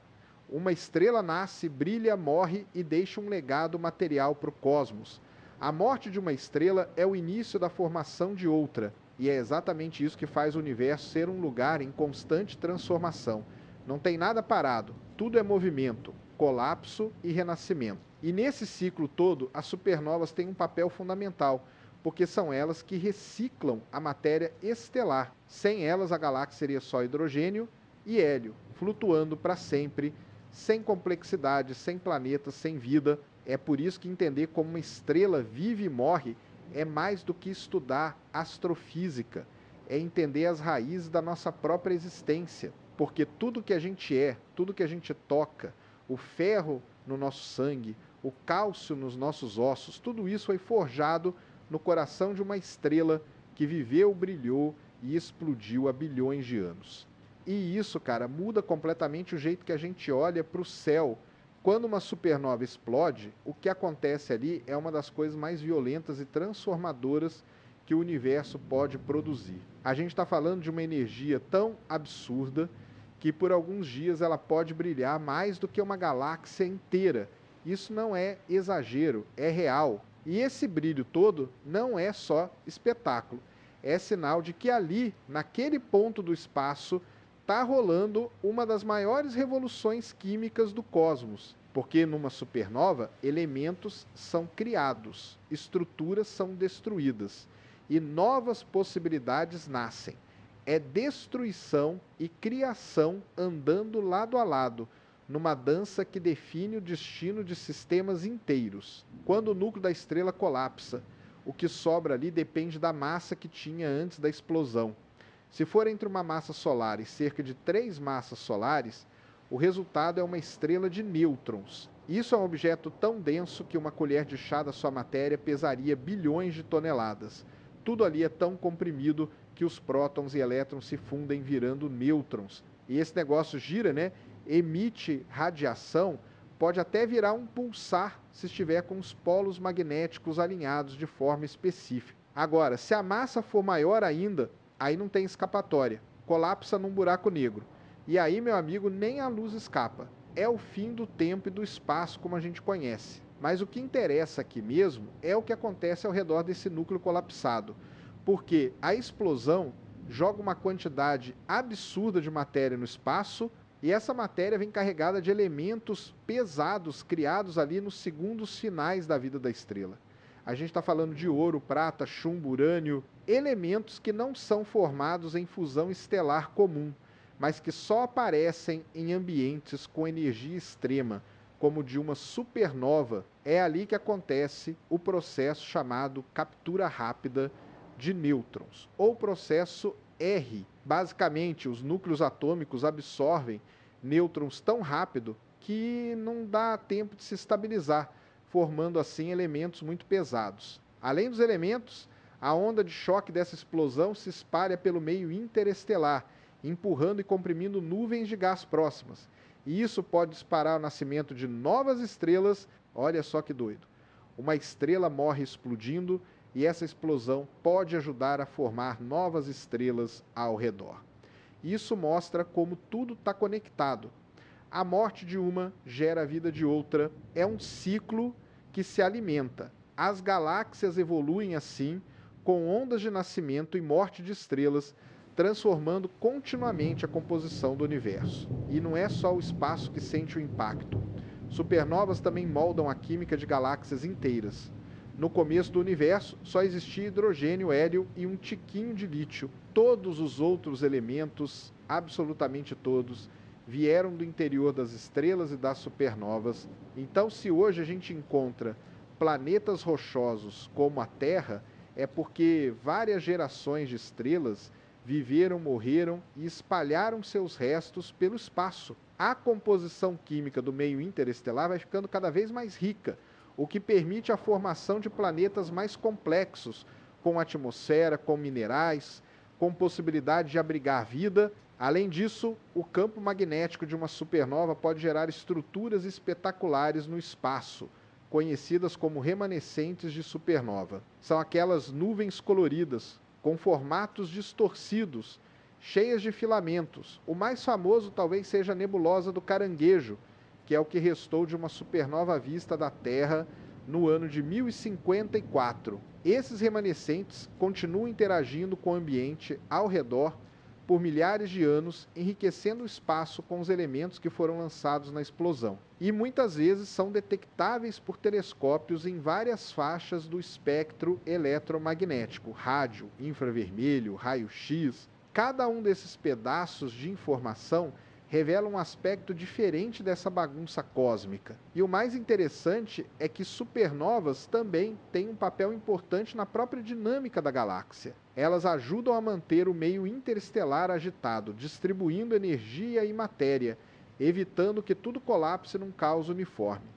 Uma estrela nasce, brilha, morre e deixa um legado material para o cosmos. A morte de uma estrela é o início da formação de outra, e é exatamente isso que faz o universo ser um lugar em constante transformação. Não tem nada parado, tudo é movimento, colapso e renascimento. E nesse ciclo todo, as supernovas têm um papel fundamental, porque são elas que reciclam a matéria estelar. Sem elas, a galáxia seria só hidrogênio e hélio, flutuando para sempre, sem complexidade, sem planetas, sem vida. É por isso que entender como uma estrela vive e morre é mais do que estudar astrofísica, é entender as raízes da nossa própria existência, porque tudo que a gente é, tudo que a gente toca, o ferro no nosso sangue, o cálcio nos nossos ossos, tudo isso foi forjado no coração de uma estrela que viveu, brilhou e explodiu há bilhões de anos. E isso, cara, muda completamente o jeito que a gente olha para o céu. Quando uma supernova explode, o que acontece ali é uma das coisas mais violentas e transformadoras que o universo pode produzir. A gente está falando de uma energia tão absurda que por alguns dias ela pode brilhar mais do que uma galáxia inteira. Isso não é exagero, é real. E esse brilho todo não é só espetáculo, é sinal de que ali, naquele ponto do espaço, está rolando uma das maiores revoluções químicas do cosmos. Porque numa supernova, elementos são criados, estruturas são destruídas e novas possibilidades nascem. É destruição e criação andando lado a lado, numa dança que define o destino de sistemas inteiros. Quando o núcleo da estrela colapsa, o que sobra ali depende da massa que tinha antes da explosão. Se for entre uma massa solar e cerca de 3 massas solares, o resultado é uma estrela de nêutrons. Isso é um objeto tão denso que uma colher de chá da sua matéria pesaria bilhões de toneladas. Tudo ali é tão comprimido que os prótons e elétrons se fundem virando nêutrons. E esse negócio gira, né? Emite radiação, pode até virar um pulsar se estiver com os polos magnéticos alinhados de forma específica. Agora, se a massa for maior ainda, aí não tem escapatória. Colapsa num buraco negro. E aí, meu amigo, nem a luz escapa. É o fim do tempo e do espaço como a gente conhece. Mas o que interessa aqui mesmo é o que acontece ao redor desse núcleo colapsado. Porque a explosão joga uma quantidade absurda de matéria no espaço e essa matéria vem carregada de elementos pesados criados ali nos segundos finais da vida da estrela. A gente está falando de ouro, prata, chumbo, urânio, elementos que não são formados em fusão estelar comum, mas que só aparecem em ambientes com energia extrema, como de uma supernova. É ali que acontece o processo chamado captura rápida de nêutrons, ou processo R. Basicamente, os núcleos atômicos absorvem nêutrons tão rápido que não dá tempo de se estabilizar, formando assim elementos muito pesados. Além dos elementos, a onda de choque dessa explosão se espalha pelo meio interestelar, empurrando e comprimindo nuvens de gás próximas. E isso pode disparar o nascimento de novas estrelas. Olha só que doido. Uma estrela morre explodindo e essa explosão pode ajudar a formar novas estrelas ao redor. Isso mostra como tudo está conectado. A morte de uma gera a vida de outra. É um ciclo que se alimenta. As galáxias evoluem assim, com ondas de nascimento e morte de estrelas, transformando continuamente a composição do universo. E não é só o espaço que sente o impacto. Supernovas também moldam a química de galáxias inteiras. No começo do universo, só existia hidrogênio, hélio e um tiquinho de lítio. Todos os outros elementos, absolutamente todos, vieram do interior das estrelas e das supernovas. Então, se hoje a gente encontra planetas rochosos como a Terra, é porque várias gerações de estrelas viveram, morreram e espalharam seus restos pelo espaço. A composição química do meio interestelar vai ficando cada vez mais rica, o que permite a formação de planetas mais complexos, com atmosfera, com minerais, com possibilidade de abrigar vida. Além disso, o campo magnético de uma supernova pode gerar estruturas espetaculares no espaço, conhecidas como remanescentes de supernova. São aquelas nuvens coloridas, com formatos distorcidos, cheias de filamentos. O mais famoso talvez seja a nebulosa do Caranguejo, que é o que restou de uma supernova vista da Terra no ano de 1054. Esses remanescentes continuam interagindo com o ambiente ao redor, por milhares de anos, enriquecendo o espaço com os elementos que foram lançados na explosão. E muitas vezes são detectáveis por telescópios em várias faixas do espectro eletromagnético, rádio, infravermelho, raio-x. Cada um desses pedaços de informação revela um aspecto diferente dessa bagunça cósmica. E o mais interessante é que supernovas também têm um papel importante na própria dinâmica da galáxia. Elas ajudam a manter o meio interestelar agitado, distribuindo energia e matéria, evitando que tudo colapse num caos uniforme.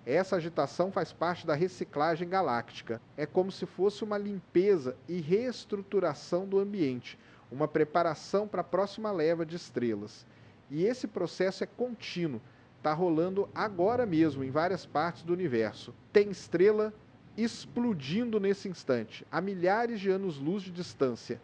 Essa agitação faz parte da reciclagem galáctica. É como se fosse uma limpeza e reestruturação do ambiente, uma preparação para a próxima leva de estrelas. E esse processo é contínuo, está rolando agora mesmo em várias partes do universo. Tem estrela explodindo nesse instante, a milhares de anos-luz de distância.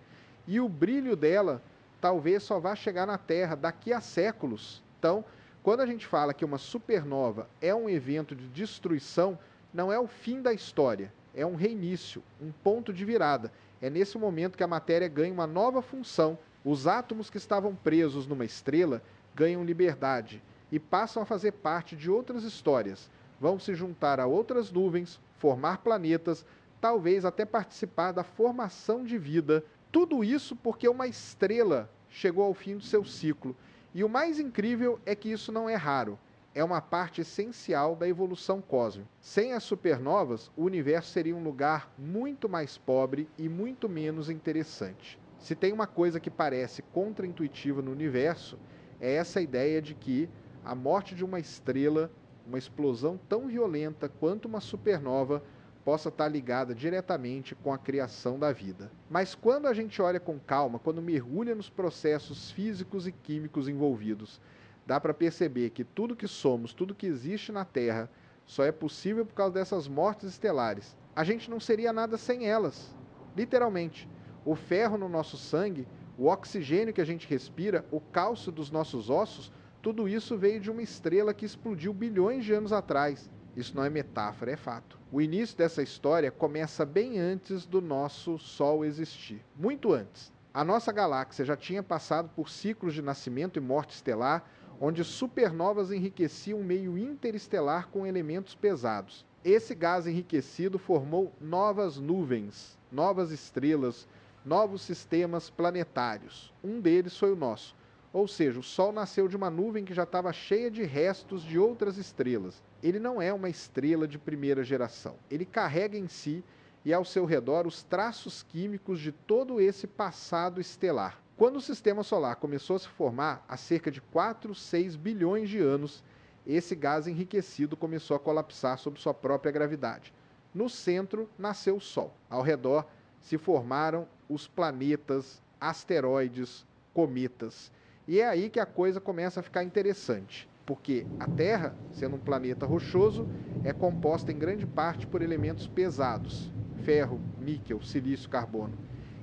E o brilho dela talvez só vá chegar na Terra daqui a séculos. Então, quando a gente fala que uma supernova é um evento de destruição, não é o fim da história, é um reinício, um ponto de virada. É nesse momento que a matéria ganha uma nova função. Os átomos que estavam presos numa estrela ganham liberdade e passam a fazer parte de outras histórias. Vão se juntar a outras nuvens, formar planetas, talvez até participar da formação de vida. Tudo isso porque uma estrela chegou ao fim do seu ciclo. E o mais incrível é que isso não é raro. É uma parte essencial da evolução cósmica. Sem as supernovas, o universo seria um lugar muito mais pobre e muito menos interessante. Se tem uma coisa que parece contraintuitiva no universo, é essa ideia de que a morte de uma estrela, uma explosão tão violenta quanto uma supernova, possa estar ligada diretamente com a criação da vida. Mas quando a gente olha com calma, quando mergulha nos processos físicos e químicos envolvidos, dá para perceber que tudo que somos, tudo que existe na Terra, só é possível por causa dessas mortes estelares. A gente não seria nada sem elas, literalmente. O ferro no nosso sangue, o oxigênio que a gente respira, o cálcio dos nossos ossos, tudo isso veio de uma estrela que explodiu bilhões de anos atrás. Isso não é metáfora, é fato. O início dessa história começa bem antes do nosso Sol existir. Muito antes. A nossa galáxia já tinha passado por ciclos de nascimento e morte estelar, onde supernovas enriqueciam o meio interestelar com elementos pesados. Esse gás enriquecido formou novas nuvens, novas estrelas, novos sistemas planetários. Um deles foi o nosso. Ou seja, o Sol nasceu de uma nuvem que já estava cheia de restos de outras estrelas. Ele não é uma estrela de primeira geração. Ele carrega em si e ao seu redor os traços químicos de todo esse passado estelar. Quando o Sistema Solar começou a se formar, há cerca de 4, 6 bilhões de anos, esse gás enriquecido começou a colapsar sob sua própria gravidade. No centro nasceu o Sol. Ao redor se formaram os planetas, asteroides, cometas. E é aí que a coisa começa a ficar interessante, porque a Terra, sendo um planeta rochoso, é composta em grande parte por elementos pesados, ferro, níquel, silício, carbono.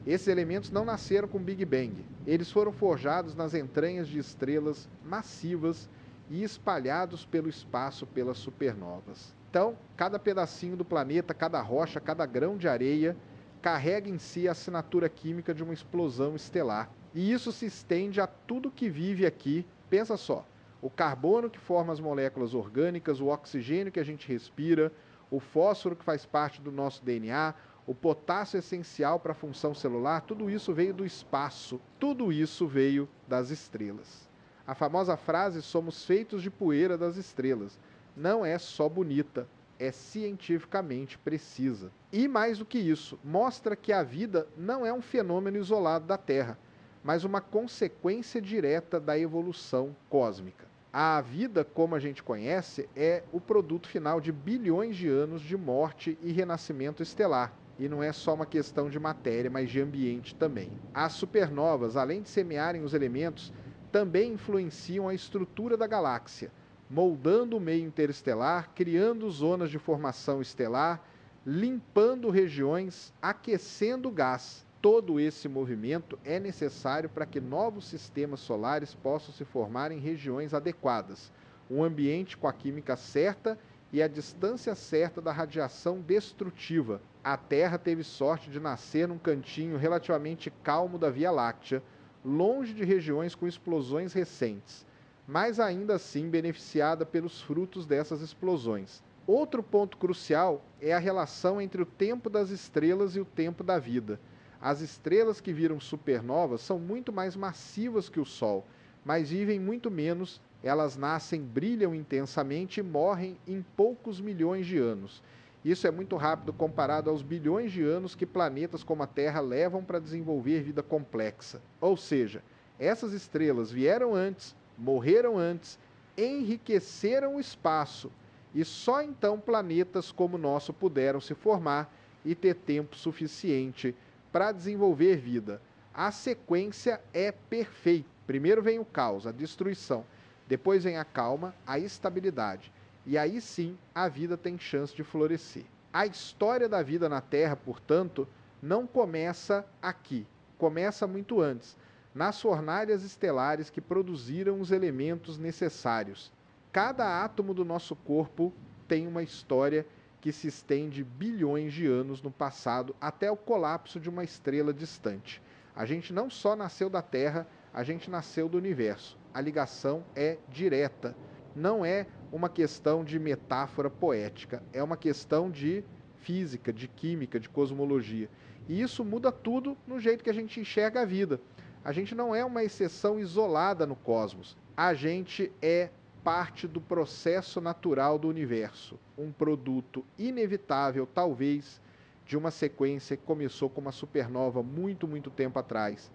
Esses elementos não nasceram com o Big Bang, eles foram forjados nas entranhas de estrelas massivas e espalhados pelo espaço pelas supernovas. Então, cada pedacinho do planeta, cada rocha, cada grão de areia, carrega em si a assinatura química de uma explosão estelar. E isso se estende a tudo que vive aqui. Pensa só, o carbono que forma as moléculas orgânicas, o oxigênio que a gente respira, o fósforo que faz parte do nosso DNA, o potássio essencial para a função celular, tudo isso veio do espaço, tudo isso veio das estrelas. A famosa frase "somos feitos de poeira das estrelas" não é só bonita, é cientificamente precisa. E mais do que isso, mostra que a vida não é um fenômeno isolado da Terra, mas uma consequência direta da evolução cósmica. A vida, como a gente conhece, é o produto final de bilhões de anos de morte e renascimento estelar. E não é só uma questão de matéria, mas de ambiente também. As supernovas, além de semearem os elementos, também influenciam a estrutura da galáxia, moldando o meio interestelar, criando zonas de formação estelar, limpando regiões, aquecendo o gás. Todo esse movimento é necessário para que novos sistemas solares possam se formar em regiões adequadas, um ambiente com a química certa e a distância certa da radiação destrutiva. A Terra teve sorte de nascer num cantinho relativamente calmo da Via Láctea, longe de regiões com explosões recentes, mas ainda assim beneficiada pelos frutos dessas explosões. Outro ponto crucial é a relação entre o tempo das estrelas e o tempo da vida. As estrelas que viram supernovas são muito mais massivas que o Sol, mas vivem muito menos, elas nascem, brilham intensamente e morrem em poucos milhões de anos. Isso é muito rápido comparado aos bilhões de anos que planetas como a Terra levam para desenvolver vida complexa. Ou seja, essas estrelas vieram antes, morreram antes, enriqueceram o espaço, e só então planetas como o nosso puderam se formar e ter tempo suficiente para desenvolver vida. A sequência é perfeita. Primeiro vem o caos, a destruição. Depois vem a calma, a estabilidade. E aí sim a vida tem chance de florescer. A história da vida na Terra, portanto, não começa aqui. Começa muito antes, nas fornalhas estelares que produziram os elementos necessários. Cada átomo do nosso corpo tem uma história que se estende bilhões de anos no passado até o colapso de uma estrela distante. A gente não só nasceu da Terra, a gente nasceu do universo. A ligação é direta. Não é uma questão de metáfora poética, é uma questão de física, de química, de cosmologia. E isso muda tudo no jeito que a gente enxerga a vida. A gente não é uma exceção isolada no cosmos. A gente é parte do processo natural do universo, um produto inevitável, talvez, de uma sequência que começou com uma supernova muito tempo atrás.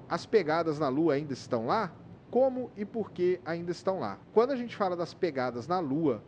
As pegadas na Lua ainda estão lá? Como e por que ainda estão lá? Quando a gente fala das pegadas na Lua,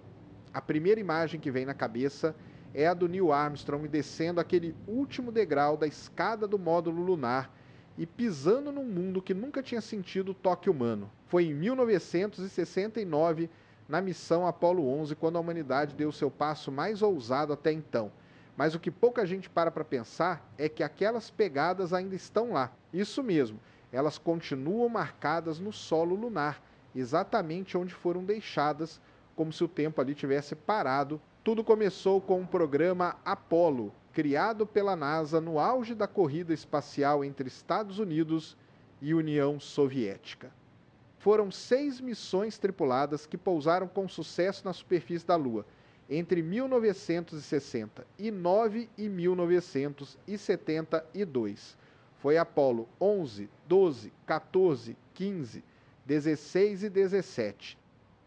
a primeira imagem que vem na cabeça é a do Neil Armstrong descendo aquele último degrau da escada do módulo lunar e pisando num mundo que nunca tinha sentido o toque humano. Foi em 1969, na missão Apollo 11, quando a humanidade deu seu passo mais ousado até então. Mas o que pouca gente para pensar é que aquelas pegadas ainda estão lá. Isso mesmo, elas continuam marcadas no solo lunar, exatamente onde foram deixadas, como se o tempo ali tivesse parado. Tudo começou com o programa Apollo, criado pela NASA no auge da corrida espacial entre Estados Unidos e União Soviética. Foram 6 missões tripuladas que pousaram com sucesso na superfície da Lua, entre 1969 e 1972. Foi Apollo 11, 12, 14, 15, 16 e 17.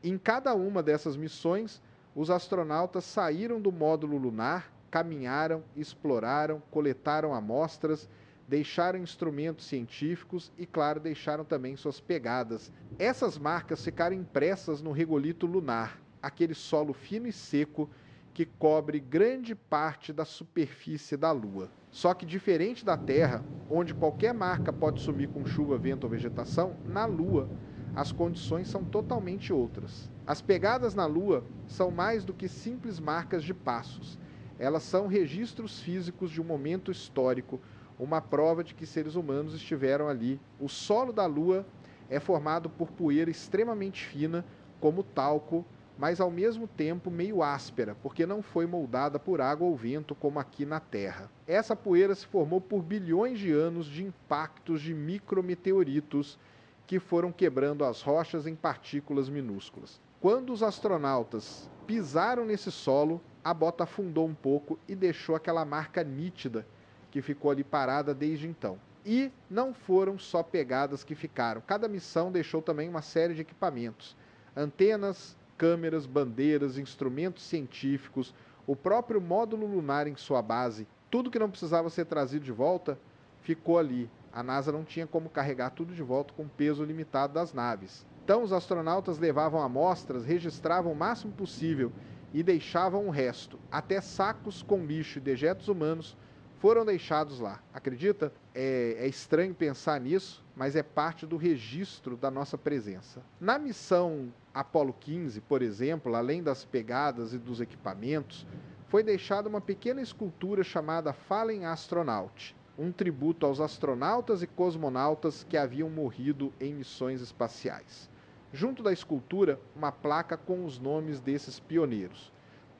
Em cada uma dessas missões, os astronautas saíram do módulo lunar, caminharam, exploraram, coletaram amostras, deixaram instrumentos científicos e, claro, deixaram também suas pegadas. Essas marcas ficaram impressas no regolito lunar, aquele solo fino e seco que cobre grande parte da superfície da Lua. Só que diferente da Terra, onde qualquer marca pode sumir com chuva, vento ou vegetação, na Lua as condições são totalmente outras. As pegadas na Lua são mais do que simples marcas de passos. Elas são registros físicos de um momento histórico, uma prova de que seres humanos estiveram ali. O solo da Lua é formado por poeira extremamente fina, como talco, mas ao mesmo tempo meio áspera, porque não foi moldada por água ou vento como aqui na Terra. Essa poeira se formou por bilhões de anos de impactos de micrometeoritos que foram quebrando as rochas em partículas minúsculas. Quando os astronautas pisaram nesse solo, a bota afundou um pouco e deixou aquela marca nítida que ficou ali parada desde então. E não foram só pegadas que ficaram. Cada missão deixou também uma série de equipamentos. Antenas, câmeras, bandeiras, instrumentos científicos, o próprio módulo lunar em sua base. Tudo que não precisava ser trazido de volta ficou ali. A NASA não tinha como carregar tudo de volta com o peso limitado das naves. Então os astronautas levavam amostras, registravam o máximo possível e deixavam o resto. Até sacos com lixo e dejetos humanos foram deixados lá. Acredita? É estranho pensar nisso, mas é parte do registro da nossa presença. Na missão Apollo 15, por exemplo, além das pegadas e dos equipamentos, foi deixada uma pequena escultura chamada Fallen Astronaut, um tributo aos astronautas e cosmonautas que haviam morrido em missões espaciais. Junto da escultura, uma placa com os nomes desses pioneiros.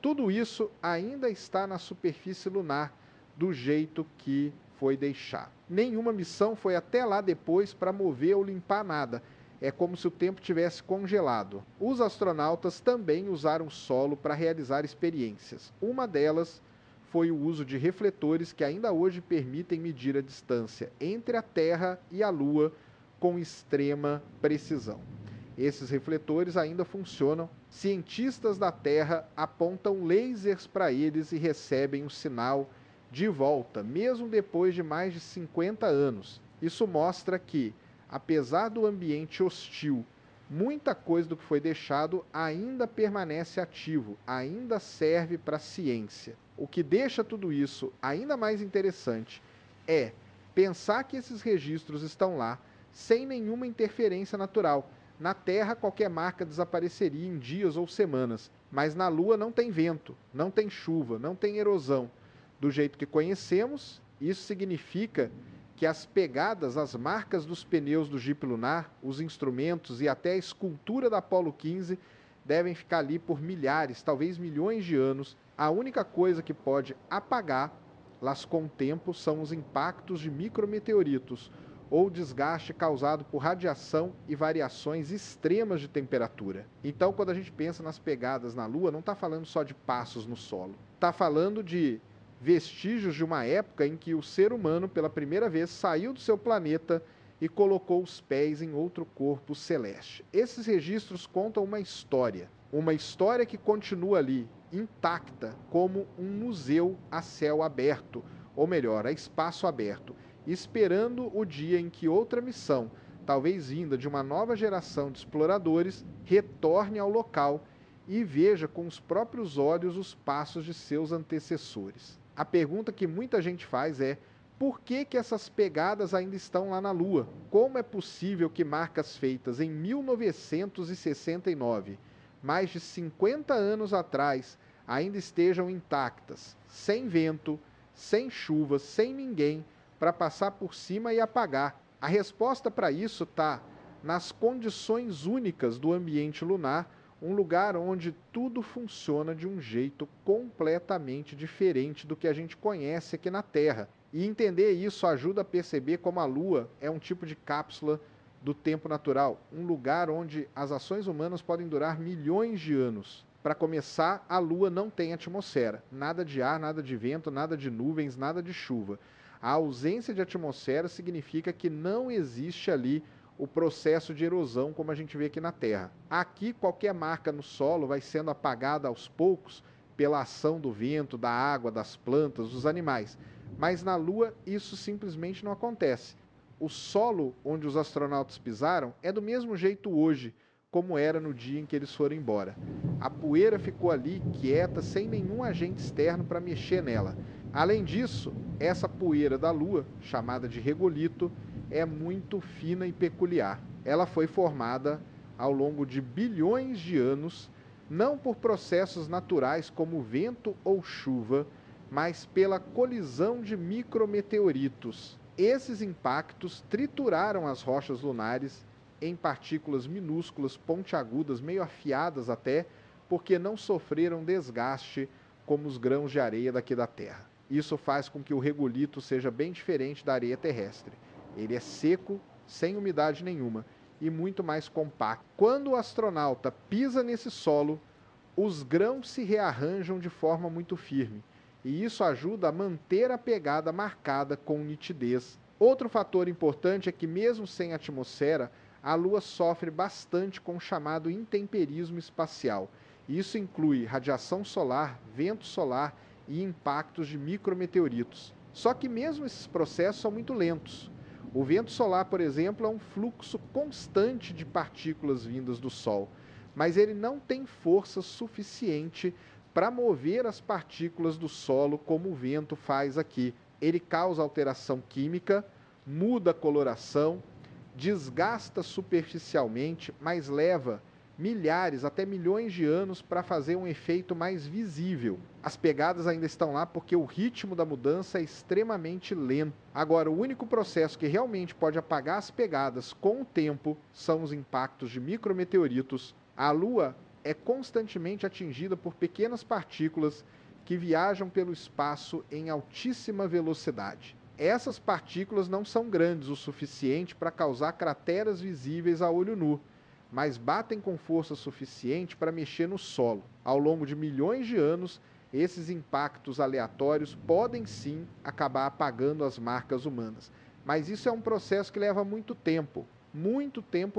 Tudo isso ainda está na superfície lunar, do jeito que foi deixar. Nenhuma missão foi até lá depois para mover ou limpar nada. É como se o tempo tivesse congelado. Os astronautas também usaram o solo para realizar experiências. Uma delas foi o uso de refletores que ainda hoje permitem medir a distância entre a Terra e a Lua com extrema precisão. Esses refletores ainda funcionam. Cientistas da Terra apontam lasers para eles e recebem o sinal de volta, mesmo depois de mais de 50 anos. Isso mostra que, apesar do ambiente hostil, muita coisa do que foi deixado ainda permanece ativo, ainda serve para a ciência. O que deixa tudo isso ainda mais interessante é pensar que esses registros estão lá sem nenhuma interferência natural. Na Terra, qualquer marca desapareceria em dias ou semanas, mas na Lua não tem vento, não tem chuva, não tem erosão. Do jeito que conhecemos, isso significa que as pegadas, as marcas dos pneus do Jeep lunar, os instrumentos e até a escultura da Apollo 15 devem ficar ali por milhares, talvez milhões de anos. A única coisa que pode apagá-las com o tempo são os impactos de micrometeoritos ou desgaste causado por radiação e variações extremas de temperatura. Então, quando a gente pensa nas pegadas na Lua, não está falando só de passos no solo. Está falando de vestígios de uma época em que o ser humano, pela primeira vez, saiu do seu planeta e colocou os pés em outro corpo celeste. Esses registros contam uma história que continua ali, intacta, como um museu a céu aberto, ou melhor, a espaço aberto, esperando o dia em que outra missão, talvez vinda de uma nova geração de exploradores, retorne ao local e veja com os próprios olhos os passos de seus antecessores. A pergunta que muita gente faz é: por que essas pegadas ainda estão lá na Lua? Como é possível que marcas feitas em 1969, mais de 50 anos atrás, ainda estejam intactas, sem vento, sem chuva, sem ninguém para passar por cima e apagar? A resposta para isso está nas condições únicas do ambiente lunar, um lugar onde tudo funciona de um jeito completamente diferente do que a gente conhece aqui na Terra. E entender isso ajuda a perceber como a Lua é um tipo de cápsula do tempo natural, um lugar onde as ações humanas podem durar milhões de anos. Para começar, a Lua não tem atmosfera, nada de ar, nada de vento, nada de nuvens, nada de chuva. A ausência de atmosfera significa que não existe ali o processo de erosão como a gente vê aqui na Terra. Aqui, qualquer marca no solo vai sendo apagada aos poucos pela ação do vento, da água, das plantas, dos animais. Mas na Lua isso simplesmente não acontece. O solo onde os astronautas pisaram é do mesmo jeito hoje, como era no dia em que eles foram embora. A poeira ficou ali quieta, sem nenhum agente externo para mexer nela. Além disso, essa poeira da Lua, chamada de regolito, é muito fina e peculiar. Ela foi formada ao longo de bilhões de anos, não por processos naturais como vento ou chuva, mas pela colisão de micrometeoritos. Esses impactos trituraram as rochas lunares em partículas minúsculas, pontiagudas, meio afiadas até, porque não sofreram desgaste como os grãos de areia daqui da Terra. Isso faz com que o regolito seja bem diferente da areia terrestre. Ele é seco, sem umidade nenhuma e muito mais compacto. Quando o astronauta pisa nesse solo, os grãos se rearranjam de forma muito firme, e isso ajuda a manter a pegada marcada com nitidez. Outro fator importante é que, mesmo sem atmosfera, a Lua sofre bastante com o chamado intemperismo espacial. Isso inclui radiação solar, vento solar e impactos de micrometeoritos. Só que mesmo esses processos são muito lentos. O vento solar, por exemplo, é um fluxo constante de partículas vindas do Sol, mas ele não tem força suficiente para mover as partículas do solo como o vento faz aqui. Ele causa alteração química, muda a coloração, desgasta superficialmente, mas leva milhares, até milhões de anos para fazer um efeito mais visível. As pegadas ainda estão lá porque o ritmo da mudança é extremamente lento. Agora, o único processo que realmente pode apagar as pegadas com o tempo são os impactos de micrometeoritos. A Lua é constantemente atingida por pequenas partículas que viajam pelo espaço em altíssima velocidade. Essas partículas não são grandes o suficiente para causar crateras visíveis a olho nu, mas batem com força suficiente para mexer no solo. Ao longo de milhões de anos, esses impactos aleatórios podem sim acabar apagando as marcas humanas. Mas isso é um processo que leva muito tempo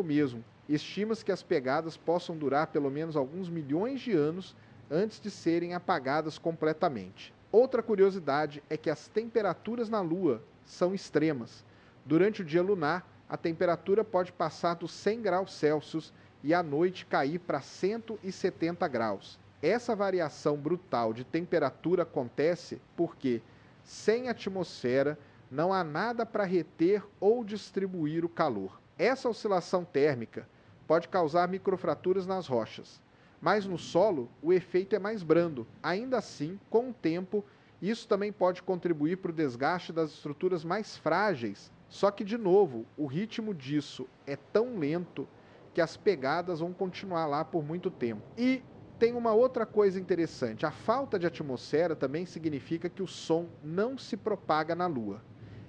mesmo. Estima-se que as pegadas possam durar pelo menos alguns milhões de anos antes de serem apagadas completamente. Outra curiosidade é que as temperaturas na Lua são extremas. Durante o dia lunar, a temperatura pode passar dos 100 graus Celsius e à noite cair para 170 graus. Essa variação brutal de temperatura acontece porque, sem atmosfera, não há nada para reter ou distribuir o calor. Essa oscilação térmica pode causar microfraturas nas rochas, mas no solo o efeito é mais brando. Ainda assim, com o tempo, isso também pode contribuir para o desgaste das estruturas mais frágeis. Só que, de novo, o ritmo disso é tão lento que as pegadas vão continuar lá por muito tempo. E tem uma outra coisa interessante: a falta de atmosfera também significa que o som não se propaga na Lua.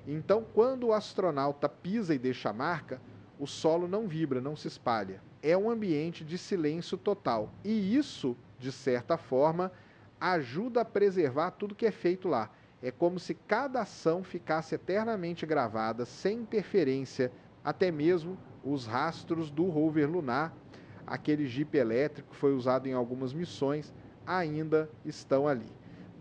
Então, quando o astronauta pisa e deixa a marca, o solo não vibra, não se espalha. É um ambiente de silêncio total. E isso, de certa forma, ajuda a preservar tudo que é feito lá. É como se cada ação ficasse eternamente gravada, sem interferência, até mesmo os rastros do rover lunar, aquele jipe elétrico que foi usado em algumas missões, ainda estão ali.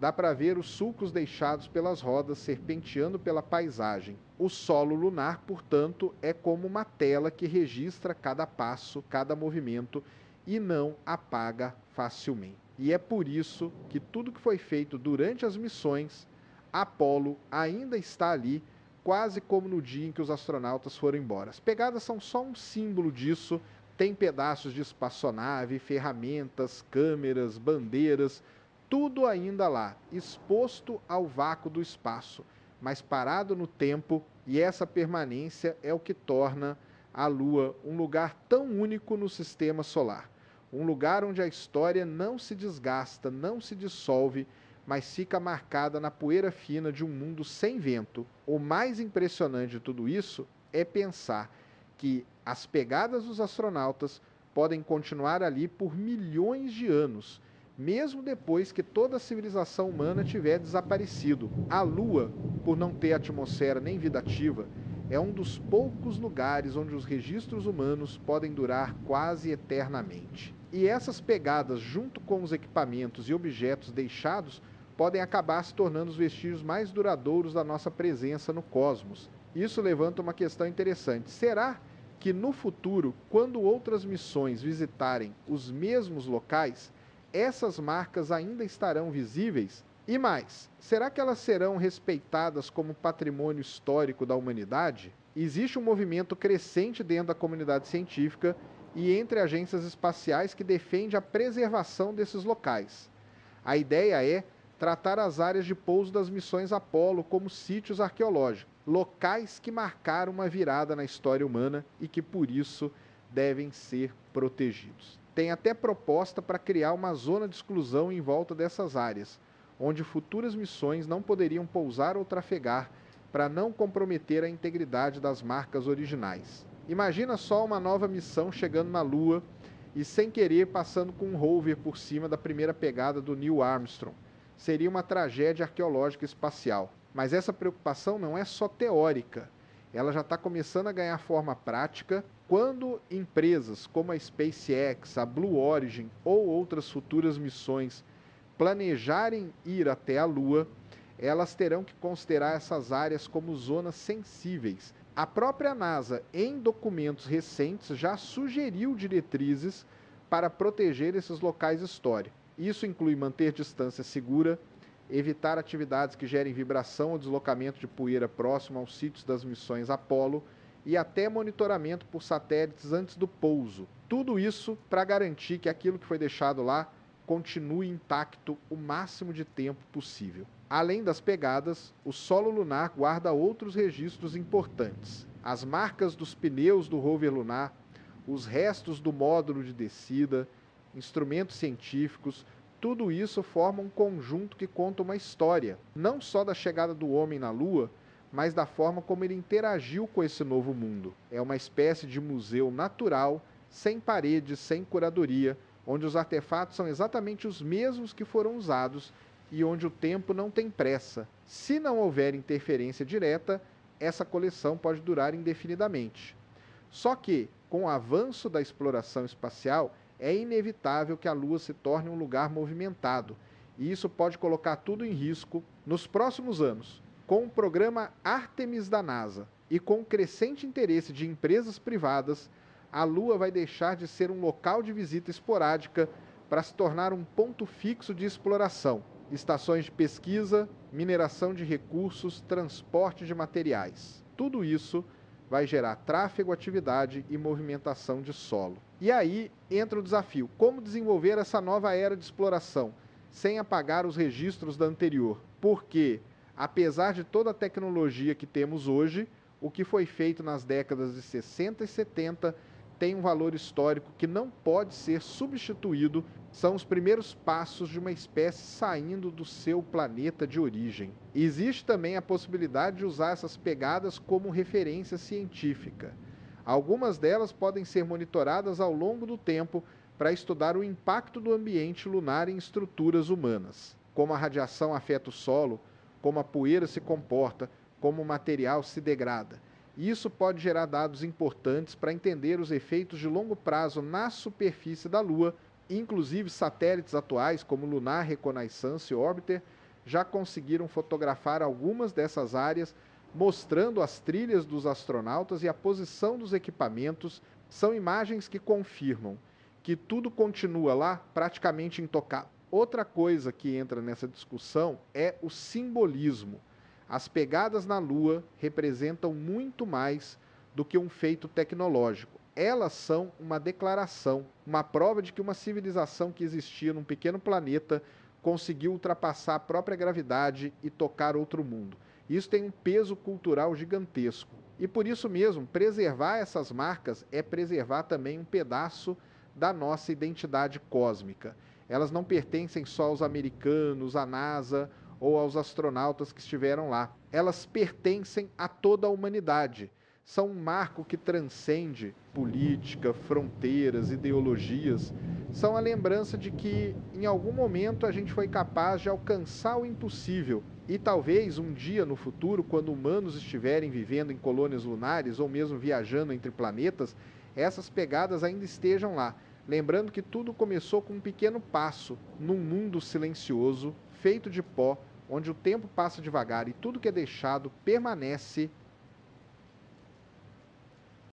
Dá para ver os sulcos deixados pelas rodas serpenteando pela paisagem. O solo lunar, portanto, é como uma tela que registra cada passo, cada movimento e não apaga facilmente. E é por isso que tudo que foi feito durante as missões, Apollo ainda está ali, quase como no dia em que os astronautas foram embora. As pegadas são só um símbolo disso. Tem pedaços de espaçonave, ferramentas, câmeras, bandeiras, tudo ainda lá, exposto ao vácuo do espaço, mas parado no tempo, e essa permanência é o que torna a Lua um lugar tão único no sistema solar. Um lugar onde a história não se desgasta, não se dissolve, mas fica marcada na poeira fina de um mundo sem vento. O mais impressionante de tudo isso é pensar que as pegadas dos astronautas podem continuar ali por milhões de anos, mesmo depois que toda a civilização humana tiver desaparecido. A Lua, por não ter atmosfera nem vida ativa, é um dos poucos lugares onde os registros humanos podem durar quase eternamente. E essas pegadas, junto com os equipamentos e objetos deixados, podem acabar se tornando os vestígios mais duradouros da nossa presença no cosmos. Isso levanta uma questão interessante. Será que no futuro, quando outras missões visitarem os mesmos locais, essas marcas ainda estarão visíveis? E mais, será que elas serão respeitadas como patrimônio histórico da humanidade? Existe um movimento crescente dentro da comunidade científica e entre agências espaciais que defende a preservação desses locais. A ideia é tratar as áreas de pouso das missões Apollo como sítios arqueológicos, locais que marcaram uma virada na história humana e que, por isso, devem ser protegidos. Tem até proposta para criar uma zona de exclusão em volta dessas áreas, onde futuras missões não poderiam pousar ou trafegar para não comprometer a integridade das marcas originais. Imagina só uma nova missão chegando na Lua e, sem querer, passando com um rover por cima da primeira pegada do Neil Armstrong. Seria uma tragédia arqueológica espacial. Mas essa preocupação não é só teórica. Ela já está começando a ganhar forma prática quando empresas como a SpaceX, a Blue Origin ou outras futuras missões planejarem ir até a Lua, elas terão que considerar essas áreas como zonas sensíveis. A própria NASA, em documentos recentes, já sugeriu diretrizes para proteger esses locais históricos. Isso inclui manter distância segura, evitar atividades que gerem vibração ou deslocamento de poeira próximo aos sítios das missões Apollo e até monitoramento por satélites antes do pouso. Tudo isso para garantir que aquilo que foi deixado lá continue intacto o máximo de tempo possível. Além das pegadas, o solo lunar guarda outros registros importantes. As marcas dos pneus do rover lunar, os restos do módulo de descida, instrumentos científicos, tudo isso forma um conjunto que conta uma história, não só da chegada do homem na Lua, mas da forma como ele interagiu com esse novo mundo. É uma espécie de museu natural, sem paredes, sem curadoria, onde os artefatos são exatamente os mesmos que foram usados e onde o tempo não tem pressa. Se não houver interferência direta, essa coleção pode durar indefinidamente. Só que, com o avanço da exploração espacial, é inevitável que a Lua se torne um lugar movimentado, e isso pode colocar tudo em risco nos próximos anos. Com o programa Artemis da NASA e com o crescente interesse de empresas privadas, a Lua vai deixar de ser um local de visita esporádica para se tornar um ponto fixo de exploração. Estações de pesquisa, mineração de recursos, transporte de materiais. Tudo isso vai gerar tráfego, atividade e movimentação de solo. E aí entra o desafio: como desenvolver essa nova era de exploração sem apagar os registros da anterior? Porque, apesar de toda a tecnologia que temos hoje, o que foi feito nas décadas de 60 e 70 tem um valor histórico que não pode ser substituído. São os primeiros passos de uma espécie saindo do seu planeta de origem. Existe também a possibilidade de usar essas pegadas como referência científica. Algumas delas podem ser monitoradas ao longo do tempo para estudar o impacto do ambiente lunar em estruturas humanas, como a radiação afeta o solo, como a poeira se comporta, como o material se degrada. Isso pode gerar dados importantes para entender os efeitos de longo prazo na superfície da Lua. Inclusive, satélites atuais, como o Lunar Reconnaissance Orbiter, já conseguiram fotografar algumas dessas áreas, mostrando as trilhas dos astronautas e a posição dos equipamentos. São imagens que confirmam que tudo continua lá praticamente intocado. Outra coisa que entra nessa discussão é o simbolismo. As pegadas na Lua representam muito mais do que um feito tecnológico. Elas são uma declaração, uma prova de que uma civilização que existia num pequeno planeta conseguiu ultrapassar a própria gravidade e tocar outro mundo. Isso tem um peso cultural gigantesco. E por isso mesmo, preservar essas marcas é preservar também um pedaço da nossa identidade cósmica. Elas não pertencem só aos americanos, à NASA ou aos astronautas que estiveram lá. Elas pertencem a toda a humanidade. São um marco que transcende política, fronteiras, ideologias. São a lembrança de que, em algum momento, a gente foi capaz de alcançar o impossível. E talvez um dia no futuro, quando humanos estiverem vivendo em colônias lunares ou mesmo viajando entre planetas, essas pegadas ainda estejam lá. Lembrando que tudo começou com um pequeno passo num mundo silencioso, feito de pó, onde o tempo passa devagar e tudo que é deixado permanece